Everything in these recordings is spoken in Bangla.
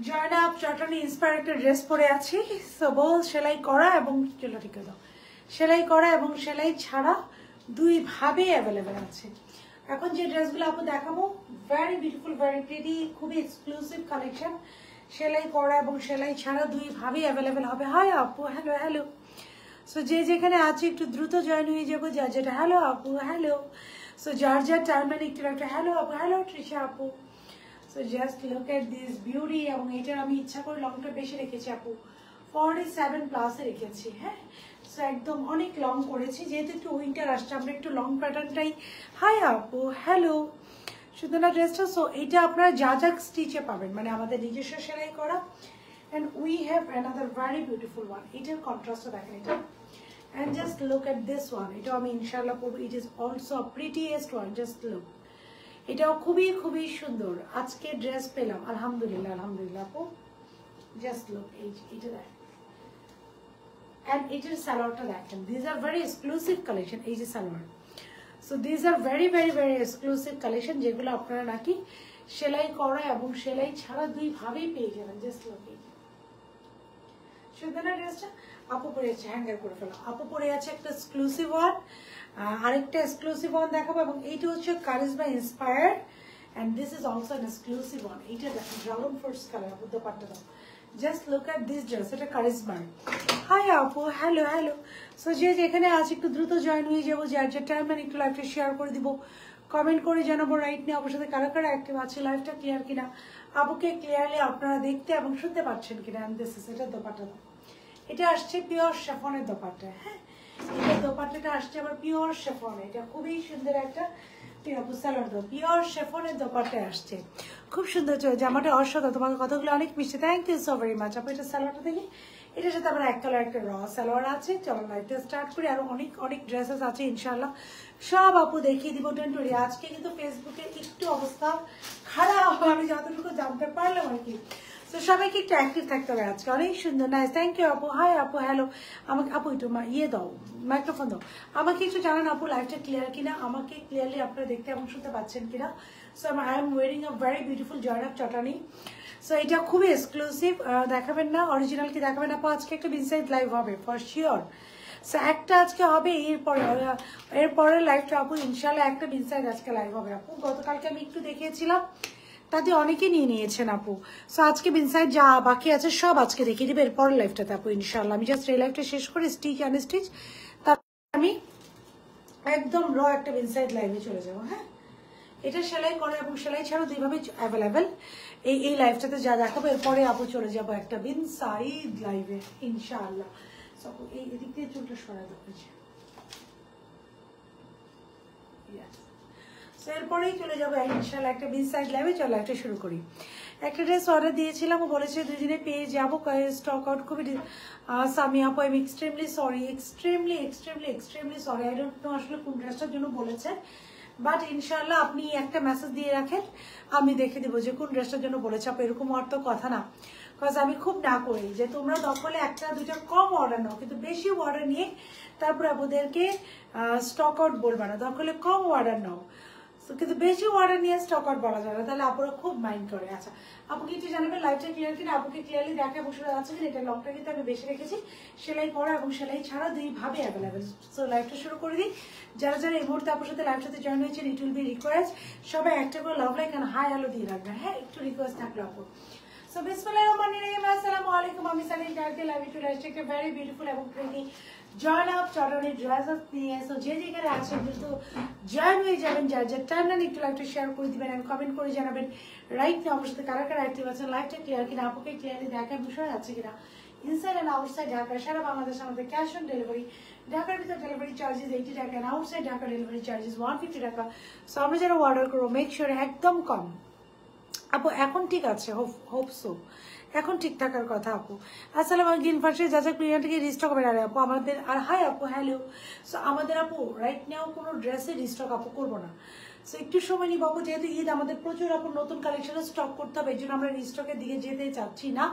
জয়না চটনি ইন্সপায়ার একটা ড্রেস পরে আছি। সো বল সেলাই করা এবং চলো ঠিক দাও, সেলাই করা এবং সেলাই ছাড়া দুই ভাবে অ্যাভেলেবেল আছে। এখন যে ড্রেসগুলো আপু দেখাবো ভেরি বিউটিফুল, ভেরি প্রিটি, খুবই এক্সক্লুসিভ কালেকশন। সেলাই করা এবং সেলাই ছাড়া দুই ভাবেই অ্যাভেলেবেল হবে। হাই আপু, হ্যালো হ্যালো। সো যে যেখানে আছে একটু দ্রুত জয়েন হয়ে যাবো, যার যেটা। হ্যালো আপু, হ্যালো। সো যার যার টাইম মানে একটু একটা হ্যালো আপু, হ্যালো তৃষা আপু। So just look at this beauty. এবং এটার আমি ইচ্ছা করে লংটা বেশি রেখেছি আপু, 47+ রেখেছি। হ্যাঁ, সো একদম অনেক লং করেছি যেহেতু একটু উইন্টার আসছে, আমরা একটু লং প্যাটার্নটাই। হাই আপু, হ্যালো। সুতরাং ড্রেসটা সো এইটা আপনারা যা যা স্টিচে পাবেন, মানে আমাদের নিজস্ব সেলাই করা। And we have another very beautiful one. এটার কন্ট্রাস্টটা দেখেন এটা। And just look at this one, এটাও আমি ইনশাল্লাহ পরবো। It is also prettiest one, just look. এটাও খুবই খুবই সুন্দর। আজকে ড্রেস পেলাম, আলহামদুলিল্লাহ আলহামদুলিল্লাহ আপু। জাস্ট লুক, এইটা দেখেন। অ্যান্ড এটার সালোয়ারটা দেখেন। This are very exclusive collection. এই যে salwar, so this are very very very exclusive collection, যেগুলো আপনারা নাকি সেলাই করা এবং সেলাই ছাড়া দুই ভাবেই পেয়ে যাবেন। জাস্ট লুক, সুন্দর না ড্রেসটা? আপু পরে আছে, হ্যাঙ্গার করে ফেলো। আপু পরে আছে একটা এক্সক্লুসিভ ওয়ান, আরেকটা এক্সক্লুসিভ ওয়ান দেখাবো। এবং এইটা হচ্ছে charisma inspired, and this is also an exclusive one. এইটা দেখেন ড্রাগন ফ্রুটস কালার। আপু দোপাট্টা দাও। Just look at this dress, এটা কারিজমার। হাই আপু, হ্যালো হ্যালো। সো যে যেখানে আছে একটু দ্রুত জয়েন হয়ে যাবো, যার যে টাইম মানে একটু লাইভটা শেয়ার করে দিব, কমেন্ট করে জানাবো রাইট নিয়ে আপুর সাথে কারা কারা অ্যাক্টিভ আছে, লাইভটা ক্লিয়ার কিনা, আপুকে ক্লিয়ারলি আপনারা দেখতে এবং শুনতে পাচ্ছেন কিনা। অ্যান্ড দিস ইজ, এটা দোপাট্টা দাও। এটা আসছে পিওর শেফনের দোপাট্টা। হ্যাঁ, এটা দোপাট্টাটা আসছে আবার পিওর শেফন। এটা খুবই সুন্দর একটা পিওর শেফনের দোপাট্টা আসছে, খুব সুন্দর। জামাটা অসাধারণ, তোমার কথাগুলো অনেক মিষ্টি। Thank you so very much আপু। এটা সালোয়ারটা দেখি, এটার সাথে আমার এক কালার একটা র সালোয়ার আছে। চলো লাইভটা স্টার্ট করি। আরো অনেক অনেক ড্রেসেস আছে ইনশাল্লাহ, সব আপু দেখিয়ে দিব। Don't worry. আজকে কিন্তু ফেসবুকে একটু অবস্থা খারাপ, আমি যতটুকু জানতে পারলাম আর কি। তো সবাইকে একটু অ্যাক্টিভ থাকতে হবে আজকে। অনেক সুন্দর, নাইস, থ্যাংক ইউ আপু। হাই আপু, হ্যালো। আমাকে আপু একটু ইয়ে দাও, মাইক্রোফোন দাও। আমাকে একটু জানান আপু লাইভটা ক্লিয়ার কিনা, আমাকে ক্লিয়ারলি আপনারা দেখতে এবং শুনতে পাচ্ছেন কিনা। So I am wearing a very beautiful Zainab Chottani. So এটা খুবই এক্সক্লুসিভ। দেখাবেন না অরিজিনাল কি দেখাবেন আপু? আজকে একটা বিনসাইড লাইভ হবে ফর শিওর। সো একটা আজকে হবে, এরপরে লাইভটা আপু ইনশাল্লাহ একটা বিনসাইড আজকে লাইভ হবে আপু। গতকালকে আমি একটু দেখিয়েছিলাম, তাতে অনেকে নিয়ে নিয়েছেন আপু। সো আজকে বিনসাইড যা বাকি আছে সব আজকে দেখিয়ে দিবে এরপর লাইভটাতে আপু ইনশাল্লাহ। আমি জাস্ট এই লাইভটা শেষ করে স্টিচ আনস্টিচ, তারপর আমি একদম র একটা বিনসাইড লাইভে চলে যাবো। হ্যাঁ, এটা সেলাই করা এবং সেলাই ছাড়াও দুইভাবে অ্যাভেলেবেল। এই লাইভটাতে যা দেখাবো এরপরে আপু চলে যাবো একটা বিনসাইড লাইভে ইনশাআল্লাহ। সো এই এদিক দিয়ে চুলটা সরা দেখাচ্ছে। এরপরেই চলে যাবো ইনশাআল্লাহ একটা বিনসাইড লাইভে। চলো একটা শুরু করি। একটা ড্রেস অর্ডার দিয়েছিলাম, ও বলেছে 2 দিনে পেয়ে যাবো, স্টক আউট খুবই। সামি আপু I am extremely sorry, extremely extremely extremely sorry. I don't know আসলে কোন ড্রেসটার জন্য বলেছে, বাট ইনশাআল্লাহ আপনি একটা মেসেজ দিয়ে রাখেন, আমি দেখে দিব যে কোন ড্রেসটার জন্য বলেছে আপু। এরকম অর্থ কথা না, বিকজ আমি খুব না করি যে তোমরা দখলে একটা দুইটা কম অর্ডার নাও, কিন্তু বেশি অর্ডার নিয়ে তারপরে আপুদেরকে স্টক আউট বলবে না। দখলে কম অর্ডার নাও, কিন্তু বেশি অর্ডার নিয়ে স্টক আউট বলা যায় না, তাহলে আপুরা খুব মাইন্ড করে। আচ্ছা, আপুকে একটু জানাবেন লাইভটা ক্লিয়ার কিনা, আপুকে ক্লিয়ারলি দেখে বসে আছে কিনা। এটা লংটা কিন্তু আমি বেশি রেখেছি, সেলাই করা এবং সেলাই ছাড়া দুই ভাবে অ্যাভেলেবেল। সো লাইভটা শুরু করে দিই। যারা যারা এই মুহূর্তে আপুর সাথে লাইভটাতে জয়েন হয়েছেন, ইট উইল বি রিকোয়েস্ট সবাই একটা করে লাভ লাইক আর হাই হ্যালো দিয়ে রাখবেন। হ্যাঁ, একটু রিকোয়েস্ট থাকলো আপু। সো বিসমিল্লাহির রহমানির রহিম, আসসালামু আলাইকুম। আমি সালিম ডার্কে লাইভ টু লাইভ একটা ভেরি বিউটিফুল এবং প্রিটি জয়নাব চটনি ড্রেসেস নিয়ে। সো যে যেখানে আছেন কিন্তু জয়েন হয়ে যাবেন, যার যার টাইম না একটু লাইভটা শেয়ার করে দিবেন এবং কমেন্ট করে জানাবেন রাইট না আমার সাথে কারা কারা অ্যাক্টিভ আছেন। লাইভটা ক্লিয়ার কিনা, আপুকে ক্লিয়ারলি দেখার বিষয় আছে কিনা। ইনসাইড অ্যান্ড আউটসাইড ঢাকা, সারা বাংলাদেশ আমাদের ক্যাশ অন ডেলিভারি। ঢাকার ভিতরে ডেলিভারি চার্জেস 80 টাকা, and outside Dhaka delivery charges 150 টাকা। সো আমরা যারা অর্ডার করবো মেক শিওর একদম কম আপু। এখন ঠিক আছে, হোপ সো এখন ঠিক থাকার কথা আপু। আসসালাম আলাইকুম। ফার্স্টে যা যা ক্লিয়ারটিকে রিস্টক হবে না আপু আমাদের। আর হাই আপু, হ্যালো। সো আমাদের আপু রাইট নাও কোনো ড্রেসের রিস্টক আপু করবো না। সো একটু সময় নিব আপু, যেহেতু ঈদ আমাদের প্রচুর আপু নতুন কালেকশনের স্টক করতে হবে, এই জন্য আমরা রিস্টকের দিকে যেতে চাচ্ছি না।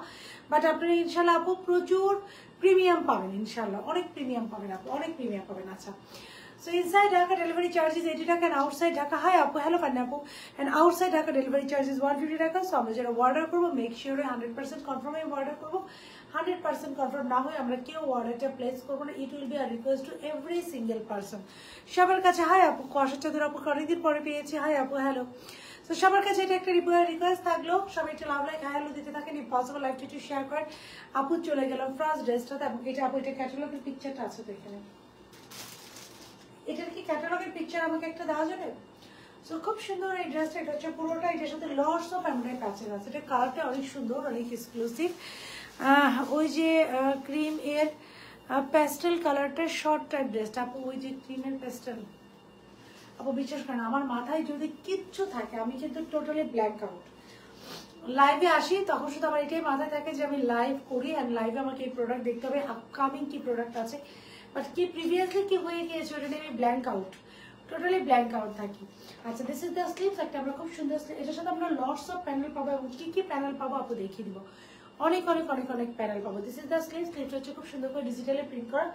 বাট আপনারা ইনশাল্লাহ আপু প্রচুর প্রিমিয়াম পাবেন, ইনশাল্লাহ অনেক প্রিমিয়াম পাবেন আপু, অনেক প্রিমিয়াম পাবেন। আচ্ছা, So inside Dhaka delivery charge is 80 টাকা and outside Dhaka, hi Apu, hello Fanny Apu, and outside Dhaka delivery charge is 150 টাকা. So আমরা যারা অর্ডার করবো make sure 100% confirm আমি অর্ডার করবো. 100% confirm না হয় আমরা কেউ অর্ডারটা প্লেস করবো না. It will be a request to every single person. সবার কাছে hi Apu, কষা চাদর আপু অনেকদিন পরে পেয়েছি, hi Apu, hello. So সবার কাছে এটা একটা রিকোয়েস্ট থাকলো, সবাই একটা লাভ লাইক হ্যালো দিতে থাকেন, ইম্পসিবল লাইফ একটু শেয়ার করেন. আপু চলে গেলাম ফার্স্ট ড্রেসটাতে, এবং এটা আপু এটা ক্যাটালগের পিকচারটা আছে তো এখানে, এটার কি ক্যাটালগের পিকচার আমাকে একটা দেওয়া যাবে? সো খুব সুন্দর এই ড্রেসটা, এটা হচ্ছে পুরোটা, এটার সাথে লটস অফ এমব্রয়ডারি প্যাচেস আছে. এটা কালারটা অনেক সুন্দর, অনেক এক্সক্লুসিভ. ওই যে ক্রিম এর প্যাস্টেল কালারটা শর্ট টাইপ ড্রেসটা আপু, ওই যে ক্রিমের প্যাস্টেল আপু বিশ্বাস করেন আমার মাথায় যদি কিচ্ছু থাকে আমি কিন্তু টোটালি ব্ল্যাঙ্ক আউট. লাইভে আসি তখন শুধু আমার এটাই মাথায় থাকে যে আমি লাইভ করি অ্যান্ড লাইভে আমাকে এই প্রোডাক্ট দেখতে হবে, আপকামিং কি প্রোডাক্ট আছে, বাট কি প্রিভিয়াসলি কি হয়ে গিয়েছে ওটা নিয়ে আমি blank out, totally blank out থাকি. আচ্ছা দিস ইজ দ্য স্লিভস, একটা আমরা খুব সুন্দর স্লিভ, এটার সাথে আমরা লটস অফ প্যানেল পাবো এবং কি কি প্যানেল পাবো আপু দেখিয়ে দিব, অনেক অনেক অনেক অনেক প্যানেল পাবো. দিস ইজ দ্য স্লিভ, স্লিভটা হচ্ছে খুব সুন্দর করে ডিজিটালি প্রিন্ট করা.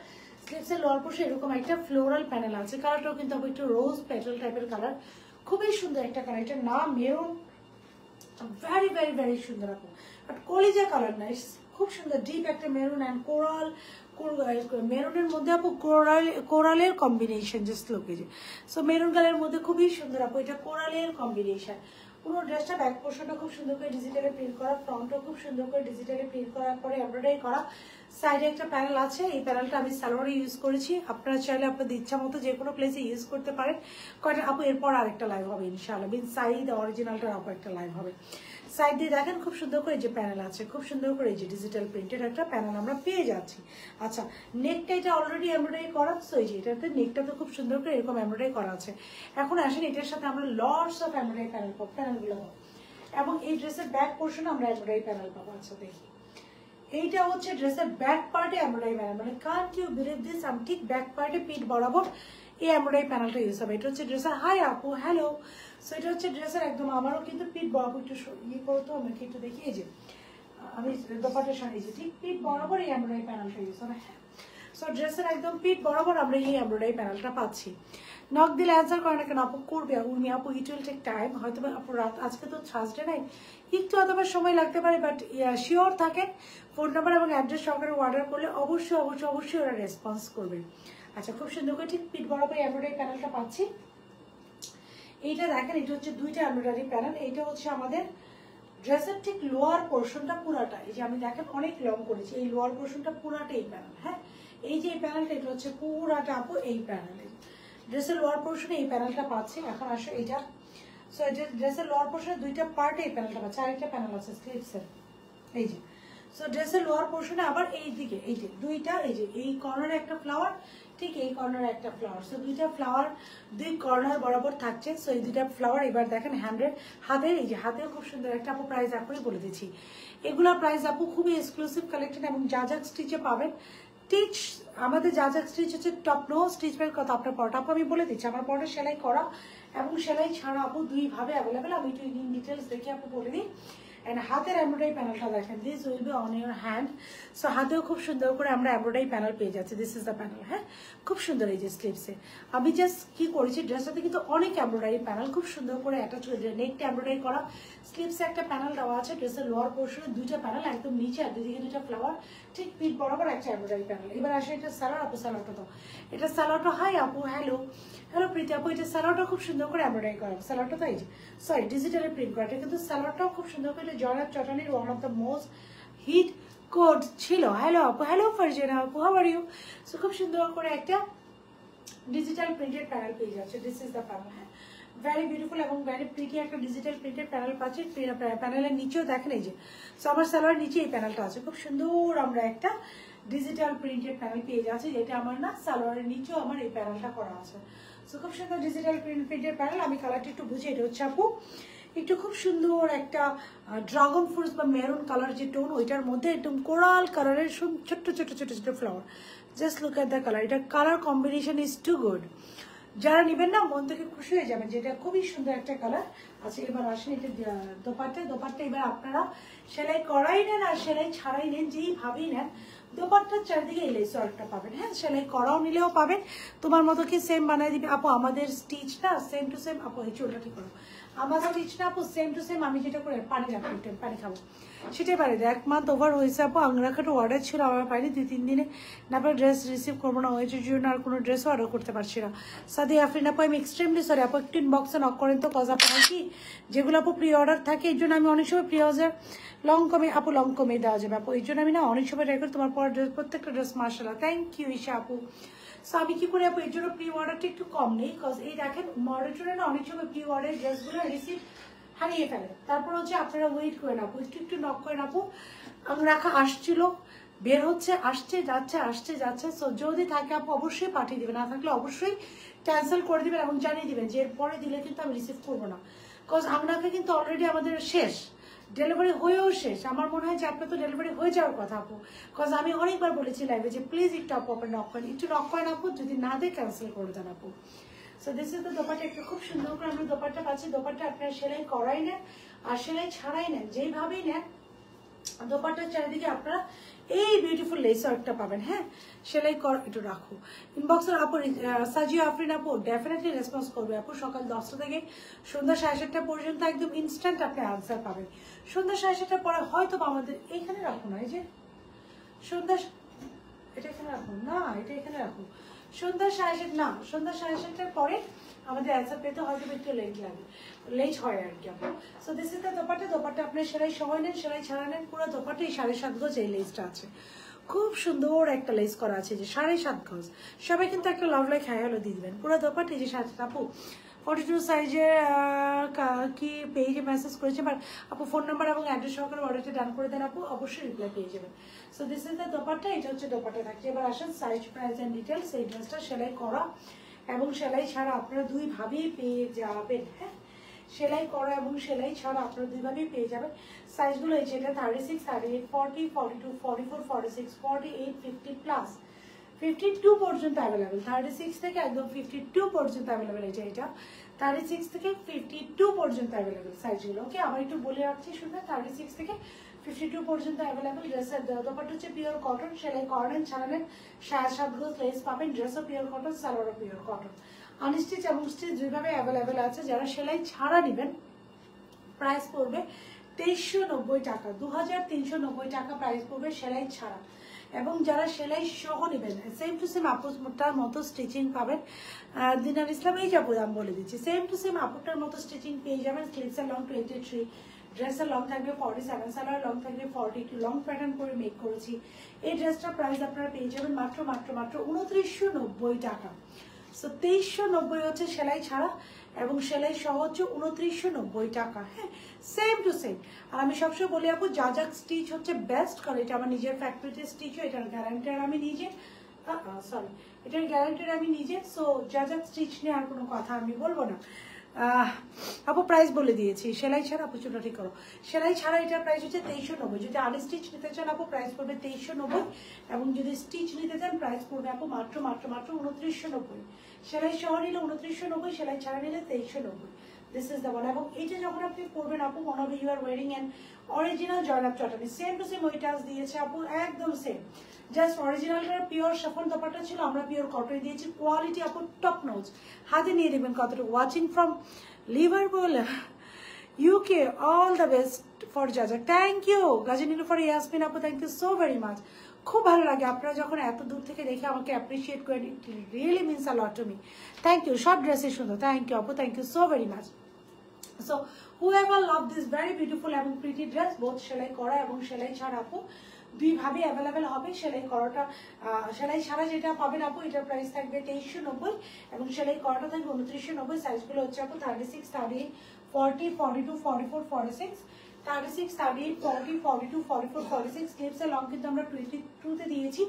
স্লিভসের লোয়ার পোর্শনে এরকম একটা ফ্লোরাল প্যানেল আছে, কালারটাও কিন্তু একটু রোজ পেটাল টাইপের কালার, খুবই সুন্দর একটা কালার. এটা না মেরুন, ভেরি ভেরি ভেরি সুন্দর আপু, বাট কলিজা কালার না, খুব সুন্দর ডিপ একটা মেরুন অ্যান্ড কোরাল, মেরুনের মধ্যে আপু কোরালের কম্বিনেশন, জাস্ট লোকে যে সো মেরুন কালারের মধ্যে খুবই সুন্দর আপু, এটা কোরালের কম্বিনেশন. পুরো ড্রেসটা ব্যাক পোর্শনটা খুব সুন্দর করে ডিজিটালি প্রিন্ট করা, ফ্রন্টও খুব সুন্দর করে ডিজিটালি প্রিন্ট করার পরে এমব্রয়ডারি করা. সাইডে একটা প্যানেল আছে, এই প্যানেলটা আমি সালোয়ারে ইউজ করেছি, আপনারা চাইলে আপনাদের ইচ্ছা মতো যে কোনো প্লেসে ইউজ করতে পারেন. কয়টা আপু এরপর আরেকটা লাইভ হবে ইনশাআল্লাহ, বিন সাইড অরিজিনালটার আপু একটা লাইভ হবে. সাইড দিয়ে দেখেন খুব সুন্দর করে যে প্যানেল আছে, খুব সুন্দর করে যে ডিজিটাল প্রিন্টের একটা প্যানেল আমরা পেয়ে যাচ্ছি. আচ্ছা নেকটা এটা অলরেডি এমব্রয়ডারি করা, সো এই যে এটাতে নেকটা তো খুব সুন্দর করে এরকম এমব্রয়ডারি করা আছে. এখন আসেন এটার সাথে আমরা লটস অফ এমব্রয়ডারি প্যানেলগুলো পাবো, এবং এই ড্রেসের ব্যাক পোর্শনে আমরা এমব্রয়ডারি প্যানেল পাবো. আচ্ছা দেখি, এইটা হচ্ছে ড্রেসের ব্যাক পার্টে এমব্রয়ডারি প্যানেল, মানে কান্ট ইউ বিলিভ দিস, আমি ঠিক ব্যাক পার্টে পিঠ বরাবর এই এমব্রয়ডারি প্যানেলটা ইউজ হবে. এটা হচ্ছে ড্রেসের, হাই আপু হ্যালো. সো এটা হচ্ছে ড্রেসের একদম, আমারও কিন্তু পিঠ বরাবর একটু ইয়ে করতো, আমাকে একটু দেখি, এই যে আমি দোপাটার সাজিয়েছি ঠিক পিঠ বরাবর এই এমব্রয়ডারি প্যানেলটা ইউজ হবে. হ্যাঁ সো ড্রেসের একদম পিঠ বরাবর আমরা এই এমব্রয়ডারি প্যানেলটা পাচ্ছি. নক দিলে অ্যান্সার করে না কেন আপু, করবে উর্মি আপু, ইট উইল টেক টাইম, হয়তো আপু রাত, আজকে তো থার্সডে নাই, একটু অথবা সময় লাগতে পারে, বাট শিওর থাকেন ফোন নাম্বার এবং অ্যাড্রেস সহকারে অর্ডার করলে অবশ্যই অবশ্যই অবশ্যই ওরা রেসপন্স করবে. আচ্ছা খুব সুন্দর করে ঠিক পিঠ বরাবর এমব্রয়ডারি প্যানেলটা পাচ্ছি. এইটা দেখেন, এটা হচ্ছে দুইটা এমব্রয়ডারি প্যানেল, এইটা হচ্ছে আমাদের ড্রেসের ঠিক লোয়ার পোর্শনটা পুরাটা, এই যে আমি দেখেন অনেক লং করেছি, এই লোয়ার পোর্শনটা পুরাটা এই প্যানেল. হ্যাঁ এই যে এই প্যানেলটা, এটা হচ্ছে পুরাটা আপু এই প্যানেলে, ড্রেসের লোয়ার পোর্শনে এই প্যানেলটা পাচ্ছি. এখন আসো এইটা, সো এটা ড্রেসের লোয়ার পোর্শনে দুইটা পার্টে এই প্যানেলটা পাচ্ছি, আরেকটা প্যানেল আছে স্লিভসের, এই যে সো ড্রেসের লোয়ার পোর্শনে আবার এই দিকে এই যে দুইটা, এই যে এই কর্নারে একটা ফ্লাওয়ার, ঠিক এই কর্নারে একটা ফ্লাওয়ার, সো দুইটা ফ্লাওয়ার দুই কর্নার বরাবর থাকছে. সো এই দুইটা ফ্লাওয়ার, এবার দেখেন হ্যান্ডের হাতের, এই যে হাতেও খুব সুন্দর একটা আপু প্রাইস এখনই বলে দিচ্ছি, এগুলা প্রাইস আপু খুবই এক্সক্লুসিভ কালেকশন, এবং জাজাক স্টিচে পাবেন. টিচ আমাদের জাজাক স্টিচ হচ্ছে টপ নো স্টিচের কথা, আপনার পরটা আপু আমি বলে দিচ্ছি, আমার পরটা সেলাই করা এবং সেলাই ছাড়া আপু দুইভাবে অ্যাভেলেবেল, আমি একটু ইন ডিটেলস দেখে আপু বলে দিই. এন্ড হাতের এমব্রয়ডারি প্যানেলটা দেখেন, this will be on your hand. So হাতেও খুব সুন্দর করে আমরা এমব্রয়ডারি প্যানেল পেয়ে যাচ্ছি, দিস ইজ দ্য প্যানেল. হ্যাঁ খুব সুন্দর এই যে স্লিভসে আমি জাস্ট কি করেছি, ড্রেসটাতে কিন্তু অনেক এমব্রয়ডারি প্যানেল খুব সুন্দর করে অ্যাটাচ করে নেকটা এমব্রয়ডারি করা, স্লিভসে একটা প্যানেল দেওয়া আছে, ড্রেসের লোয়ার পোর্শনে দুইটা প্যানেল, একদম নিচে আর দুদিকে দুইটা ফ্লাওয়ার, ঠিক পিঠ বরাবর একটা এমব্রয়ডারি প্যানেল. এবার আসে এটা সালোয়ার, আপু সালোয়ারটা তো, এটা সালোয়ারটা, হাই আপু হ্যালো, হ্যালো প্রীতি আপু, এটা সালোয়ারটা খুব সুন্দর করে এমব্রয়ডারি করা, সালোয়ারটা তো এই যে সরি ডিজিটালি প্রিন্ট করা, এটা কিন্তু সালোয়ারটাও খুব সুন্দর করে জয়নাব চটানির one of the most hit code ছিল. হ্যালো আপু, হ্যালো ফারজানা আপু, হাউ আর ইউ. সো খুব সুন্দর করে একটা ডিজিটাল প্রিন্টেড প্যানেল পেয়ে যাচ্ছে, দিস ইজ দ্য প্যানেল. হ্যাঁ ভেরি বিউটিফুল এবং ভেরি প্রিটি একটা ডিজিটাল প্রিন্টেড প্যানেল পাচ্ছি. প্যানেলের নিচেও দেখেন এই যে, সো আমার সালোয়ার নিচে এই প্যানেলটা আছে, খুব সুন্দর আমরা একটা ডিজিটাল প্রিন্টেড প্যানেল পেয়ে যাচ্ছি, যেটা আমার না সালোয়ারের নিচেও আমার এই প্যানেলটা করা আছে. সো খুব সুন্দর ডিজিটাল প্রিন্টেড প্যানেল. আমি কালারটা একটু বুঝি, এটা হচ্ছে আপু একটু খুব সুন্দর একটা ড্রাগন ফ্রুটস বা মেরুন কালার যে টোন, ওইটার মধ্যে একদম কোরাল কালারের ছোট্ট ছোট্ট ছোট ছোট flower, just look at the colour, এটা colour combination is too good. যারা নেবেন না মন থেকে খুশি হয়ে যাবেন, যেটা খুবই সুন্দর একটা কালার. আচ্ছা এবার আসেন এটা দোপাট্টা, এবার আপনারা সেলাই করাই নেন আর সেলাই ছাড়াই নেন, যেইভাবেই নেন দোপাট্টার চারিদিকে এই লেস ওয়ার্কটা পাবেন। হ্যাঁ, সেলাই করাও নিলেও পাবেন, তোমার মতো কি সেম বানাই দিবে আপু। আমাদের স্টিচ না সেম টু সেম আপু, এই চুলটা ঠিক করো, আমার স্টিচ না আপু সেম টু সেম। আমি যেটা করে পানি রাখবো, পানি খাবো সেটাই পারি। 1 মান্থ ওভার হয়েছে আপু, আংরাখাটা অর্ডার ছিল আমার পাইনি 2-3 দিনে, না পরে ড্রেস রিসিভ করবো না হয়েছে জন্য আর কোনো ড্রেসও অর্ডার করতে পারছি না। সাদি আফরিন আপু আমি এক্সট্রিমলি সরি আপু, একটু ইনবক্সে নক করেন তো, কজ আপনার কি যেগুলো আপু প্রি অর্ডার থাকে, এই জন্য আমি অনেক সময় প্রি অর্ডার লং কমে আপু, লং কমে দেওয়া যাবে আপু, এই জন্য আমি না অনেক সময় ট্রাই করি তোমার পর ড্রেস, প্রত্যেকটা ড্রেস মার্শাল্লাহ, থ্যাংক ইউ ঈশা আপু। সো আমি কি করি আপু, এর জন্য প্রি অর্ডারটা একটু কম নেই, কজ এই দেখেন মডারেটরে না অনেক সময় প্রি অর্ডার ড্রেসগুলো রিসিভ হারিয়ে ফেলে। তারপর হচ্ছে আপনারা ওয়েট করেন আপু, একটু নক করেন আপু। রাখা আসছিল, বের হচ্ছে, আসছে যাচ্ছে, আসছে যাচ্ছে। সো যদি থাকে আপু অবশ্যই পাঠিয়ে দিবেন, না থাকলে অবশ্যই ক্যান্সেল করে দিবেন এবং জানিয়ে দিবেন যে এরপরে দিলে কিন্তু আমি রিসিভ করবো না, কজ আমরাকে কিন্তু অলরেডি আমাদের শেষ, ডেলিভারি হয়েও শেষ। আমার মনে হয় যে আপনার তো ডেলিভারি হয়ে যাওয়ার কথা আপু, কজ আমি অনেকবার বলেছি লাইভে যে প্লিজ একটু আপু আপনার নক করেন, একটু নক করেন আপু, যদি না দেয় ক্যান্সেল করে দেন আপু। So this is the dupatta, একটা খুব সুন্দর করে আমরা দোপাট্টা পাচ্ছি। দোপাট্টা আপনার সেলাই করাই নেন আর সেলাই ছাড়াই নেন, যেইভাবেই নেন দোপাট্টার চারিদিকে আপনারা এই বিউটিফুল লেস ওয়ার্কটা পাবেন। হ্যাঁ, সেলাই কর, একটু রাখো ইনবক্সের আপু। সাজিয়া আফরিন আপু ডেফিনেটলি রেসপন্স করবে আপু, সকাল 10টা থেকে সন্ধ্যা 7:30 পর্যন্ত একদম ইনস্ট্যান্ট আপনি আনসার পাবেন। সন্ধ্যা 7:30 পরে হয়তো আমাদের এইখানে রাখুন, এই যে সন্ধ্যা, এটা এখানে রাখুন না, এটা এখানে রাখুন, সন্ধ্যা 7:30 না, সন্ধ্যা 7:30 পরে আমাদের অ্যান্সার পেতে হয়তো একটু লেট লাগে, লেট হয় আর কি আপু। So this is the dupatta. Dupatta আপনার সেলাই সবাই নেন, সেলাই ছাড়া নেন, পুরো দোপাট্টা এই 7.5 গজ এই লেসটা আছে, খুব সুন্দর একটা লেস করা আছে যে 7.5 গজ। সবাই কিন্তু একটা লাভ লাইক হ্যাঁ হলো দিয়ে দিবেন। পুরো দোপাট্টা এই যে 7 আপু 42 সাইজের কি পেজে মেসেজ করেছে, বাট আপু ফোন নাম্বার এবং অ্যাড্রেস সহকারে অর্ডারটা ডান করে দেন আপু, অবশ্যই রিপ্লাই পেয়ে যাবেন। So this is the dupatta, এটা হচ্ছে দোপাট্টা থাকছে। এবার আসেন সাইজ, প্রাইস এন্ড ডিটেলস। এই ড্রেসটা সেলাই করা এবং সেলাই ছাড়া আপনারা দুইভাবেই পেয়ে যাবেন। হ্যাঁ, সেলাই করা এবং সেলাই ছাড়া আপনারা দুইভাবেই পেয়ে যাবেন। সাইজগুলো এই যেটা 36, 38, 40, 42, 44, 46, 48, 50 প্লাস 52 পর্যন্ত অ্যাভেলেবেল। 36 থেকে একদম 52 পর্যন্ত অ্যাভেলেবেল। এটা 36 থেকে 52 পর্যন্ত অ্যাভেলেবেল সাইজগুলো। ওকে, আবার একটু বলে রাখছি শুনে, 36 থেকে 52 পর্যন্ত অ্যাভেলেবেল। ড্রেসের দোপাট্টা হচ্ছে পিওর কটন, সেলাই করেন ছাড়ালেন 7.5 গজ লেস পাবেন। ড্রেসও পিওর কটন, সালোয়ারও পিওর কটন। আনস্টিচ এবং স্টিচ দুইভাবে অ্যাভেলেবেল আছে। যারা সেলাই ছাড়া নেবেন প্রাইস পড়বে 2390 টাকা, 2390 টাকা প্রাইস পড়বে সেলাই ছাড়া। এবং যারা সেলাই সহ নেবেন সেম টু সেম আপুটার মতো স্টিচিং পাবেন। দিনার ইসলাম এই যাবো দাম বলে দিচ্ছি, সেম টু সেম আপুটার মতো স্টিচিং পেয়ে যাবেন। স্লিভসের লং 23, ড্রেসের লং থাকবে 47, সালোয়ার লং থাকবে 42, লং প্যাটার্ন করে মেক করেছি। এই ড্রেসটার প্রাইস আপনারা পেয়ে যাবেন মাত্র 2990 টাকা। সো 2390 হচ্ছে সেলাই ছাড়া এবং সেলাই সহ হচ্ছে 2990 টাকা। হ্যাঁ, সেম টু সেম। আর আমি সবসময় বলি আপু জাজাক স্টিচ হচ্ছে বেস্ট, কারণ এটা আমার নিজের ফ্যাক্টরিতে স্টিচ হয়, এটার গ্যারান্টার আমি নিজে, সরি এটার গ্যারান্টার আমি নিজে। সো জাজাক স্টিচ নিয়ে আর কোনো কথা আমি বলবো না। আপু প্রাইস বলে দিয়েছি, সেলাই ছাড়া আপু চুটা ঠিক করো, সেলাই ছাড়া এটার প্রাইস হচ্ছে 2390। যদি আনস্টিচ নিতে চান আপু প্রাইস পড়বে 2390, এবং যদি স্টিচ নিতে চান প্রাইস পড়বে আপু মাত্র 2990। সেলাই সহ নিলে 2990, সেলাই ছাড়া নিলে 2390। This is the one. এবং এইটা যখন আপনি পরবেন আপু মনে হবে you are wearing an original Zainab Chottani. Same to same ওই টাচ দিয়েছে আপু, একদম সেম, জাস্ট অরিজিনালটার পিওর সাফন দোপাট্টা ছিল, আমরা পিওর কটন দিয়েছি। কোয়ালিটি আপু টপ নোজ, হাতে নিয়ে দেখবেন কতটুকু। Watching from Liverpool UK, all the best for জাজা। থ্যাংক ইউ গাজী নীলুফার ইয়াসমিন আপু, thank you so very much. খুব ভালো লাগে আপনারা যখন এত দূর থেকে দেখে আমাকে অ্যাপ্রিসিয়েট করেন, it really means a lot to me. Thank you, সব ড্রেসই সুন্দর, থ্যাংক ইউ আপু, thank you so very much. So whoever love this very beautiful এবং pretty dress, both সেলাই করা এবং সেলাই ছাড়া আপু দুইভাবে অ্যাভেলেবেল হবে। সেলাই করাটা, সেলাই ছাড়া যেটা পাবেন আপু এটার প্রাইস থাকবে 2390 এবং সেলাই করাটা থাকবে 2990। সাইজগুলো হচ্ছে আপু 36, 38, 40, 42, 44, 46, 36, 38, 40, 42, 44, 46। স্লিভসের লং কিন্তু আমরা 22-তে দিয়েছি,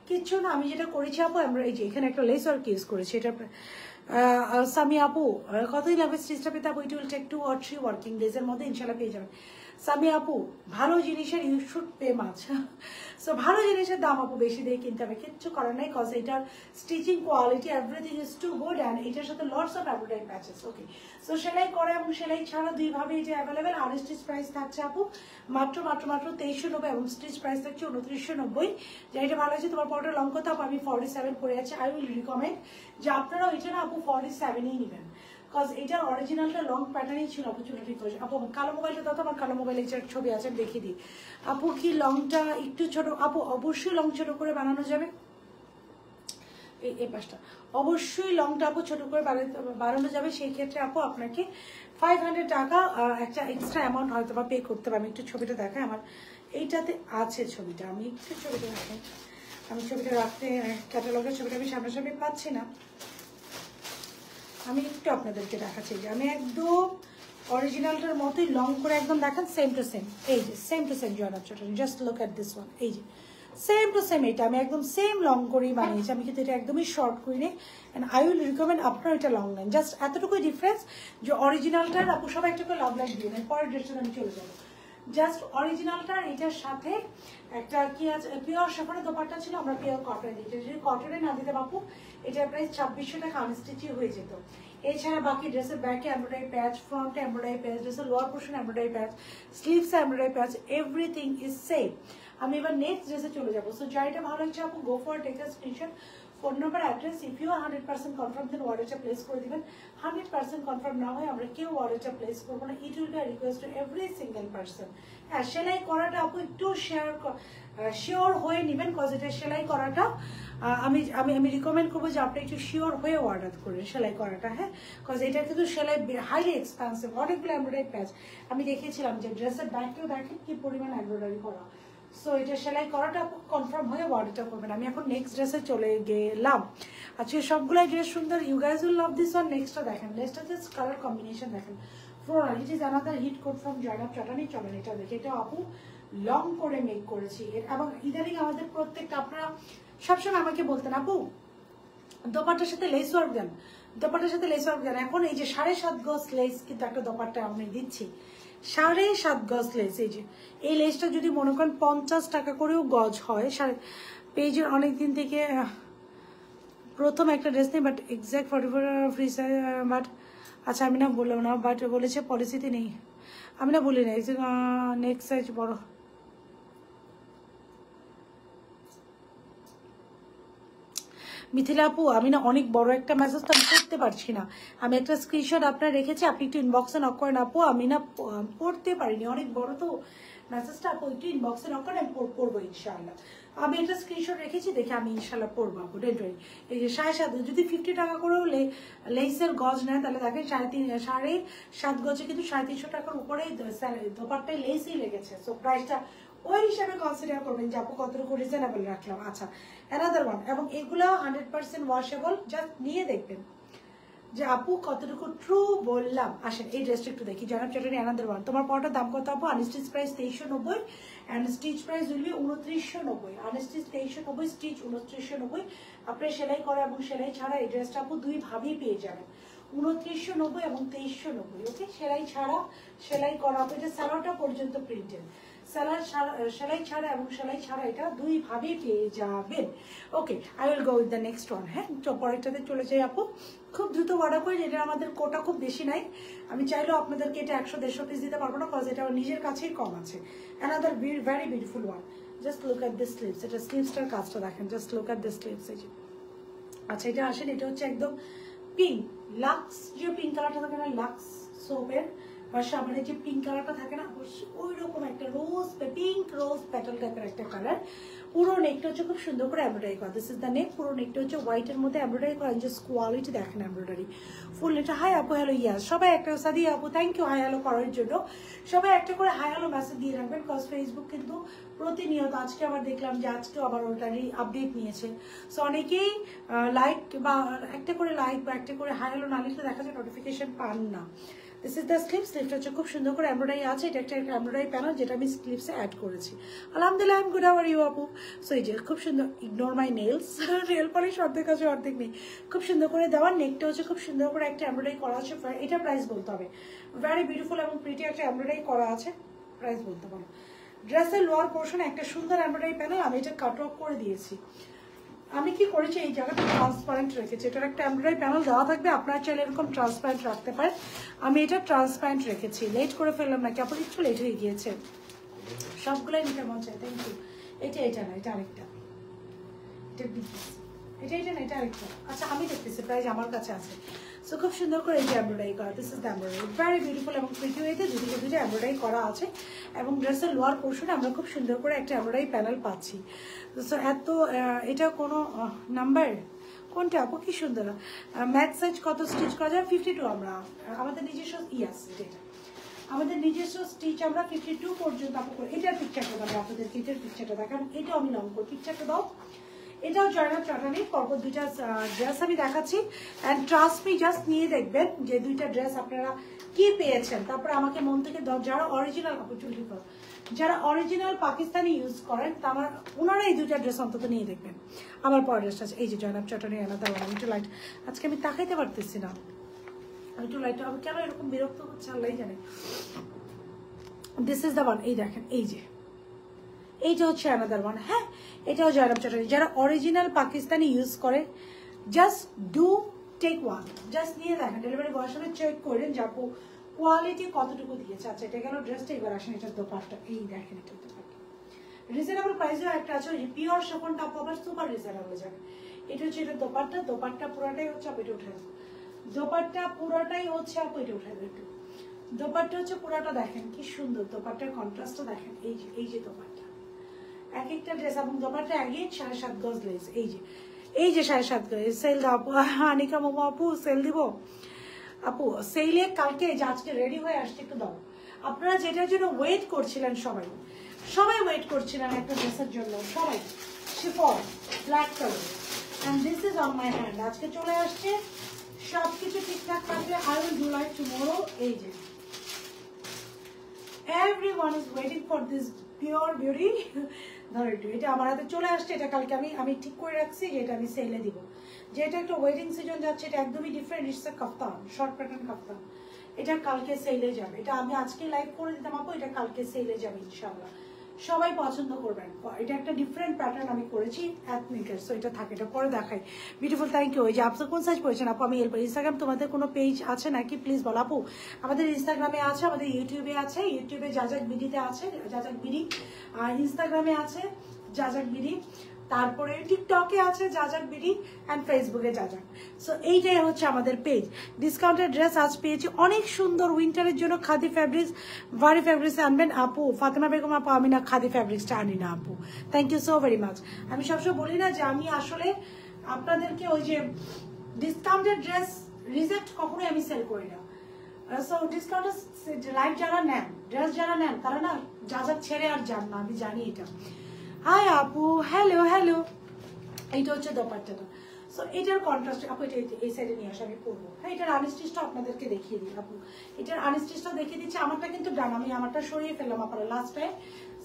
কিচ্ছু না। আমি যেটা করেছি আপু, আমরা এই যে এখানে একটা লেস ওয়ার্ক ইউজ করেছি। এটা সামি আপু কতদিন লাগবে স্টিচটা পেতে আপু? It will take 2 or 3 working ডেজের মধ্যে ইনশাল্লাহ পেয়ে যাবেন। সামি আপু ভালো জিনিসের you should pay much. So ভালো জিনিসের দাম আপু বেশি দিয়ে কিনতে হবে, কিচ্ছু করার নাই, কজ এটার stitching quality everything is too good and এটার সাথে lots of embroidery patches. Okay, so সেলাই করা এবং সেলাই ছাড়া দুইভাবে এটা অ্যাভেলেবেল। আনস্টিচ প্রাইস থাকছে আপু মাত্র 2390 এবং স্টিচ প্রাইস থাকছে 2990। যেটা ভালো আছে তোমার পরটা লং করতে আপু আমি 47 পরে আছি। আই উইল রিকমেন্ড যে আপনারাও এটা না আপু 47ই নেবেন, কজ এটার অরিজিনালটা লং প্যাটার্নই ছিল আপু। চুলে ঠিক করেছে আপু, কালো মোবাইলটা দাও তো, আমার কালো মোবাইলে এটার ছবি আছে দেখিয়ে দিই। আপু কি লংটা একটু ছোট আপু? অবশ্যই লং ছোট করে বানানো যাবে, এই পাশটা অবশ্যই লংটা আপু ছোট করে বানানো যাবে। সেই ক্ষেত্রে আপু আপনাকে 500 টাকা একটা এক্সট্রা অ্যামাউন্ট হয়তো বা পে করতে হবে। আমি একটু ছবিটা দেখাই, আমার এইটাতে আছে ছবিটা, আমি একটু ছবিটা দেখাই। আমি ছবিটা রাখতে ক্যাটালগের ছবিটা আমি সামনাসামনি পাচ্ছি না, আমি একটু আপনাদেরকে দেখাচ্ছি যে আমি একদম অরিজিনালটার মতোই লং করে একদম দেখেন সেম টু সেম, এই যে same to same Zainab Chittagong, just look at this one, এই যে সেম টু সেম, এটা আমি একদম সেম লং করেই বানিয়েছি। আমি কিন্তু এটা একদমই শর্ট করি নি, অ্যান্ড আই উইল রিকমেন্ড আপনার এটা লং লাইন। জাস্ট এতটুকুই ডিফারেন্স যে অরিজিনালটার আপু সবাই একটা করে লাভ লাইন দিয়ে নেয়। পরের ড্রেসটা আমি চলে যাবো। জাস্ট অরিজিনালটার এটার সাথে একটা কি আছে, পিওর সাফারের দোপাট্টা ছিল, আমরা পিওর কটন দিয়েছি। যদি কটনে না দিতে বাপু এটার প্রাইস 2600 টাকা আনস্টিচই হয়ে যেত। এছাড়া বাকি ড্রেসের ব্যাকে এমব্রয়ডারি প্যাচ, ফ্রন্টে এমব্রয়ডারি প্যাচ, ড্রেসের lower portion embroidery patch, sleeves embroidery patch, everything is same. আমি এবার নেক্সট ড্রেসে চলে যাবো। সো যাইটা ভালো হচ্ছে আপু go for take a screenshot, phone number, address. If you 100% confirm then অর্ডারটা প্লেস করে দিবেন। 100% কনফার্ম না হয় আমরা কেউ অর্ডারটা প্লেস করবো না। It will be request to every single person. হ্যাঁ, সেলাই করাটা আপু একটু শিওর হয়ে নেবেন, কজ এটা সেলাই করাটা আমি আমি আমি রিকমেন্ড করবো যে আপনি একটু শিওর হয়ে অর্ডার করেন সেলাই করাটা। হ্যাঁ, কজ এটা কিন্তু সেলাই হাইলি এক্সপেন্সিভ, অনেকগুলো এমব্রয়ডারি প্যাচ আমি দেখিয়েছিলাম যে ড্রেসের ব্যাগকেও দেখেন কি পরিমাণ এমব্রয়ডারি করা। সো এটা সেলাই করাটা কনফার্ম হয়ে অর্ডারটা করবেন। আমি এখন নেক্সট ড্রেসে চলে গেলাম। আজকে সবগুলাই ড্রেস সুন্দর, you guys will love this one. নেক্সটটা দেখেন, নেক্সটটা জাস্ট কালার কম্বিনেশন দেখেন, floral. It is another hit code from Zainab Chottani. চলেন এটা দেখে, এটা আপু লং করে মেক করেছি। এবং ইদানিং আমাদের প্রত্যেকটা, আপনারা সবসময় আমাকে বলতেন আপু দোপাট্টার সাথে লেস ওয়ার্ক দেন, দোপাট্টার সাথে লেস ওয়ার্ক দেন। এখন এই যে 7.5 গজ লেস কিন্তু একটা দোপাট্টা আমি দিচ্ছি, 7.5 গজ লেস। এই যে এই লেসটা যদি মনে করেন 50 টাকা করেও গজ হয়, পেজের অনেকদিন থেকে প্রথম একটা ড্রেস নেই, but exact 44 free size, but আচ্ছা আমি না বললাম না, বাট বলেছে পলিসিতে নেই, আমি না বলি না। নেক্সট সাইজ বড়, মিথিলা আপু আমি না অনেক বড় একটা মেসেজ তো আমি পড়তে পারছি না, আমি একটা স্ক্রিনশট আপনার রেখেছি, আপনি একটু ইনবক্সে নক করেন আপু, আমি না পড়তে পারিনি, অনেক বড় তো মেসেজটা, আপু একটু ইনবক্সে নক করেন, আমি পড়বো ইনশাআল্লাহ। আমি একটা স্ক্রিনশট রেখেছি, দেখে আমি ইনশাআল্লাহ পড়বো আপু, ডেন্ট ওয়ারি। এই যে 7.5, যদি 50 টাকা করেও লেসের গজ নেয় তাহলে দেখেন 7.5 গজে কিন্তু 350 টাকার উপরেই দোপাট্টায় লেসই লেগেছে। সো প্রাইসটা ওই হিসাবে কনসিডার করবেন যে আপু কতটুকু রিজনেবল রাখলাম। আচ্ছা, অ্যানাদার ওয়ান, এবং এগুলো 100% ওয়াশেবল, জাস্ট নিয়ে দেখবেন যে আপু কতটুকু ট্রু বললাম। আসেন এই ড্রেসটা একটু দেখি, জয়নাব চট্টগ্রাম অ্যানাদার ওয়ান। তোমার পরটার দাম কত আপু? Unstitch price 2390 and stitch price will be 2990। Unstitch 2390, stitch 2990। আপনার সেলাই করা এবং সেলাই ছাড়া এই ড্রেসটা আপু দুই ভাবেই পেয়ে যাবেন, 2990 এবং 2390। ওকে, সেলাই ছাড়া সেলাই করা আপু, এটা সালোয়ারটা পর্যন্ত প্রিন্টেড, সেলাই ছাড়া এবং সেলাই ছাড়া এটা দুই ভাবেই পেয়ে যাবেন। Okay, I will go with the next one. হ্যাঁ, তো পরেরটাতে চলে যাই আপু, খুব দ্রুত অর্ডার করে, যেটা আমাদের কোটা খুব বেশি নাই, আমি চাইলেও আপনাদেরকে এটা 100-150 পিস দিতে পারবো না, কজ এটা নিজের কাছেই কম আছে। Another very beautiful one, just look at this sleeves, এটা স্লিভসটার কাজটা দেখেন, just look at this sleeves. এই যে আচ্ছা, এটা আসেন, এটা হচ্ছে একদম পিঙ্ক, লাক্স যে পিঙ্ক কালারটা থাকে না, লাক্স সোপের বা সামনে যে পিঙ্ক কালারটা থাকে না, ওই রকম একটা পিঙ্ক রোজ প্যাটাল টাইপের একটা কালার। পুরো নেকটা হচ্ছে খুব সুন্দর করে এমব্রয়ডারি করা, দিস ইজ দ্য নেক। পুরো নেকটা হচ্ছে হোয়াইটের মধ্যে এমব্রয়ডারি করা, জাস্ট কোয়ালিটি দেখেন এমব্রয়ডারি ফুল নেকটা। হাই আপু, হ্যালো, ইয়াস, সবাই একটা সাদি আপু, থ্যাংক ইউ হাই হ্যালো করার জন্য। সবাই একটা করে হাই হ্যালো মেসেজ দিয়ে রাখবেন, কজ ফেসবুক কিন্তু প্রতিনিয়ত, আজকে আবার দেখলাম যে আজকেও আবার ওটারই আপডেট নিয়েছে। সো অনেকেই লাইক বা একটা করে লাইক বা একটা করে হাই হ্যালো না লিখলে দেখা যায় নোটিফিকেশন পান না। দিস ইজ দ্য স্লিপ, স্লিপটা হচ্ছে খুব সুন্দর করে এমব্রয়ডারি আছে, এটা একটা এমব্রয়ডারি প্যানেল যেটা আমি স্লিপসে অ্যাড করেছি। আলহামদুলিল্লাহ, I am good, how are you আপু? সো এই যে খুব সুন্দর, ignore my nails, nail polish অর্ধেক আছে অর্ধেক নেই, খুব সুন্দর করে দেওয়া। নেকটা হচ্ছে খুব সুন্দর করে একটা এমব্রয়ডারি করা আছে, এটা প্রাইস বলতে হবে, ভেরি বিউটিফুল এবং প্রিটি একটা এমব্রয়ডারি করা আছে। প্রাইস বলতে পারো। ড্রেসের লোয়ার পোর্শনে একটা সুন্দর এমব্রয়ডারি প্যানেল, আমি এটা কাট অফ করে দিয়েছি। আমি কি করেছি, এই জায়গাটা ট্রান্সপারেন্ট রেখেছি, এটার একটা এমব্রয়ডারি প্যানেল দেওয়া থাকবে, আপনারা চাইলে এরকম ট্রান্সপারেন্ট রাখতে পারেন। আমি এটা ট্রান্সপারেন্ট রেখেছি। লেট করে ফেললাম না, কাপড় একটু লেট হয়ে গিয়েছে, সবগুলোই নিতে মন চাই। Thank you. এটা না, এটা আরেকটা, এটা না, এটা আরেকটা। আচ্ছা আমি দেখতেছি, প্রাইস আমার কাছে আছে। সো খুব সুন্দর করে এই যে এমব্রয়ডারি করা, this is the embroidery, very beautiful এবং প্রিটি ওয়েতে দুটো এমব্রয়ডারি করা আছে। এবং ড্রেসের লোয়ার পোর্শনে আমরা খুব সুন্দর করে একটা এমব্রয়ডারি প্যানেল পাচ্ছি। সো এত এটা কোনো নাম্বার কোনটা আপু, কি সুন্দর। ম্যাক্স সাইজ কত স্টিচ করা যায়? 52। আমরা আমাদের নিজস্ব ইয়াস, এটা আমাদের নিজস্ব স্টিচ আমরা 52 পর্যন্ত আপু করে। এটার পিকচারটা দাও আপনাদেরকে, এটার পিকচারটা দেখান, এটাও আমি লং করে পিকচারটা দাও। এটাও জয়নাব চটানি, পরপর দুইটা ড্রেস আমি দেখাচ্ছি। অ্যান্ড ট্রাস্ট মি, জাস্ট নিয়ে দেখবেন যে দুইটা ড্রেস আপনারা কি পেয়েছেন, তারপরে আমাকে মন থেকে দাও। যারা অরিজিনাল অপরচুনিটি কর, যারা অরিজিনাল পাকিস্তানি ইউজ করেন, তা আমার ওনারা এই দুইটা ড্রেস অন্তত নিয়ে দেখবেন। আমার পরের ড্রেসটা আছে এই যে জয়নাব চটানি আলাদা। আমি একটু লাইট, আজকে আমি তাকাইতে পারতেছি না, আমি একটু লাইট, আমি কেন এরকম বিরক্ত হচ্ছে আল্লাহই জানে। দিস ইজ দ্য ওয়ান, এই দেখেন, এই যে এইটা হচ্ছে অ্যানাদার ওয়ান। হ্যাঁ, এটাও জয়নাব চটানি। যারা অরিজিনাল পাকিস্তানি ইউজ করে, just do take one, just নিয়ে দেখেন, ডেলিভারি বয়ের সাথে চেক করেন যে আপু কোয়ালিটি কতটুকু দিয়েছে। আচ্ছা এটা গেল ড্রেসটা, এবার আসেন এটার দোপাট্টা। এই দেখেন, এটা দোপাট্টা রিজনেবল প্রাইসেও একটা আছে, ওই পিওর শিফনটা আপু আবার সুপার রিজনেবল যাবে। এটা হচ্ছে এটার দোপাট্টা, দোপাট্টা পুরাটাই হচ্ছে আপু, এটা উঠে দেবো, দোপাট্টা পুরাটাই হচ্ছে আপু, এটা উঠে দেবো একটু। দোপাট্টা হচ্ছে পুরাটা দেখেন কি সুন্দর, দোপাট্টার কন্ট্রাস্টটা দেখেন, এই যে দোপাট্টা, এক একটা ড্রেস এবং দোপাট্টা আগে 7.5 গজ লেস, এই যে 7.5 গজ। সেল দাও আপু, আনিকা মোমো আপু সেল দিব আপু, সেলে কালকে যে আজকে রেডি হয়ে আসছে, একটু দাও। আপনারা যেটার জন্য ওয়েট করছিলেন, সবাই ওয়েট করছিলেন একটা ড্রেসের জন্য, সবাই chiffon black colour, and this is on my hand, আজকে চলে আসছে। সবকিছু ঠিকঠাক থাকবে, I will do like tomorrow. এই যে everyone is waiting for this pure beauty। ধরো একটু, এটা আমার হাতে চলে আসছে, এটা কালকে আমি ঠিক করে রাখছি যে এটা আমি সেলে দিব, যে এটা একটা ওয়েডিং সিজন যাচ্ছে, এটা একদমই different, it's a kaftan, short pattern kaftan, এটা কালকে সেলে যাবে। এটা আমি আজকে লাইভ করে দিতাম আপু, এটা কালকে সেলে যাবে ইনশাআল্লাহ, সবাই পছন্দ করবেন। এটা একটা ডিফারেন্ট প্যাটার্ন আমি করেছি এথনিকের, সো এটা থাকে, এটা পরে দেখাই। Beautiful, thank you. ওই যে আপনি কোন সাইজ পড়েছেন আপু? আমি ইনস্টাগ্রাম, তোমাদের কোনো পেজ আছে নাকি প্লিজ বলো আপু? আমাদের ইনস্টাগ্রামে আছে, আমাদের ইউটিউবে আছে, ইউটিউবে জাজাক বিডিতে আছে, জাজাক বিডি, আর ইনস্টাগ্রামে আছে জাজাক বিডি, তারপরে টিকটকে আছে জাজাক বিডি, অ্যান্ড ফেসবুকে জাজাক। সো এইটাই হচ্ছে আমাদের পেজ। ডিসকাউন্টেড ড্রেস আজ পেয়েছি অনেক সুন্দর উইন্টারের জন্য। খাদি ফ্যাব্রিক্স, ভারি ফ্যাব্রিক্স আনবেন আপু। ফাতেমা বেগম আপু, আমি না খাদি ফ্যাব্রিক্সটা আনি না আপু, thank you so very much. আমি সবসময় বলি না যে আমি আসলে আপনাদেরকে ওই যে ডিসকাউন্টেড ড্রেস রিজেক্ট কখনোই আমি সেল করি না। সো ডিসকাউন্টেড লাইভ যারা নেন, ড্রেস যারা নেন, তারা না জাজাক ছেড়ে আর যান না, আমি জানি এটা। হাই আপু, হ্যালো। এইটা হচ্ছে দোপাট্টাটা। সো এটার কন্ট্রাস্ট আপু, এটা এই সাইডে নিয়ে আসে, আমি পরবো। হ্যাঁ, এটার আনস্টিচটা আপনাদেরকে দেখিয়ে দিই আপু, এটার আনস্টিচটা দেখিয়ে দিচ্ছি। আমারটা কিন্তু ডান, আমি আমারটা সরিয়ে ফেললাম আপনারা লাস্ট টাইম।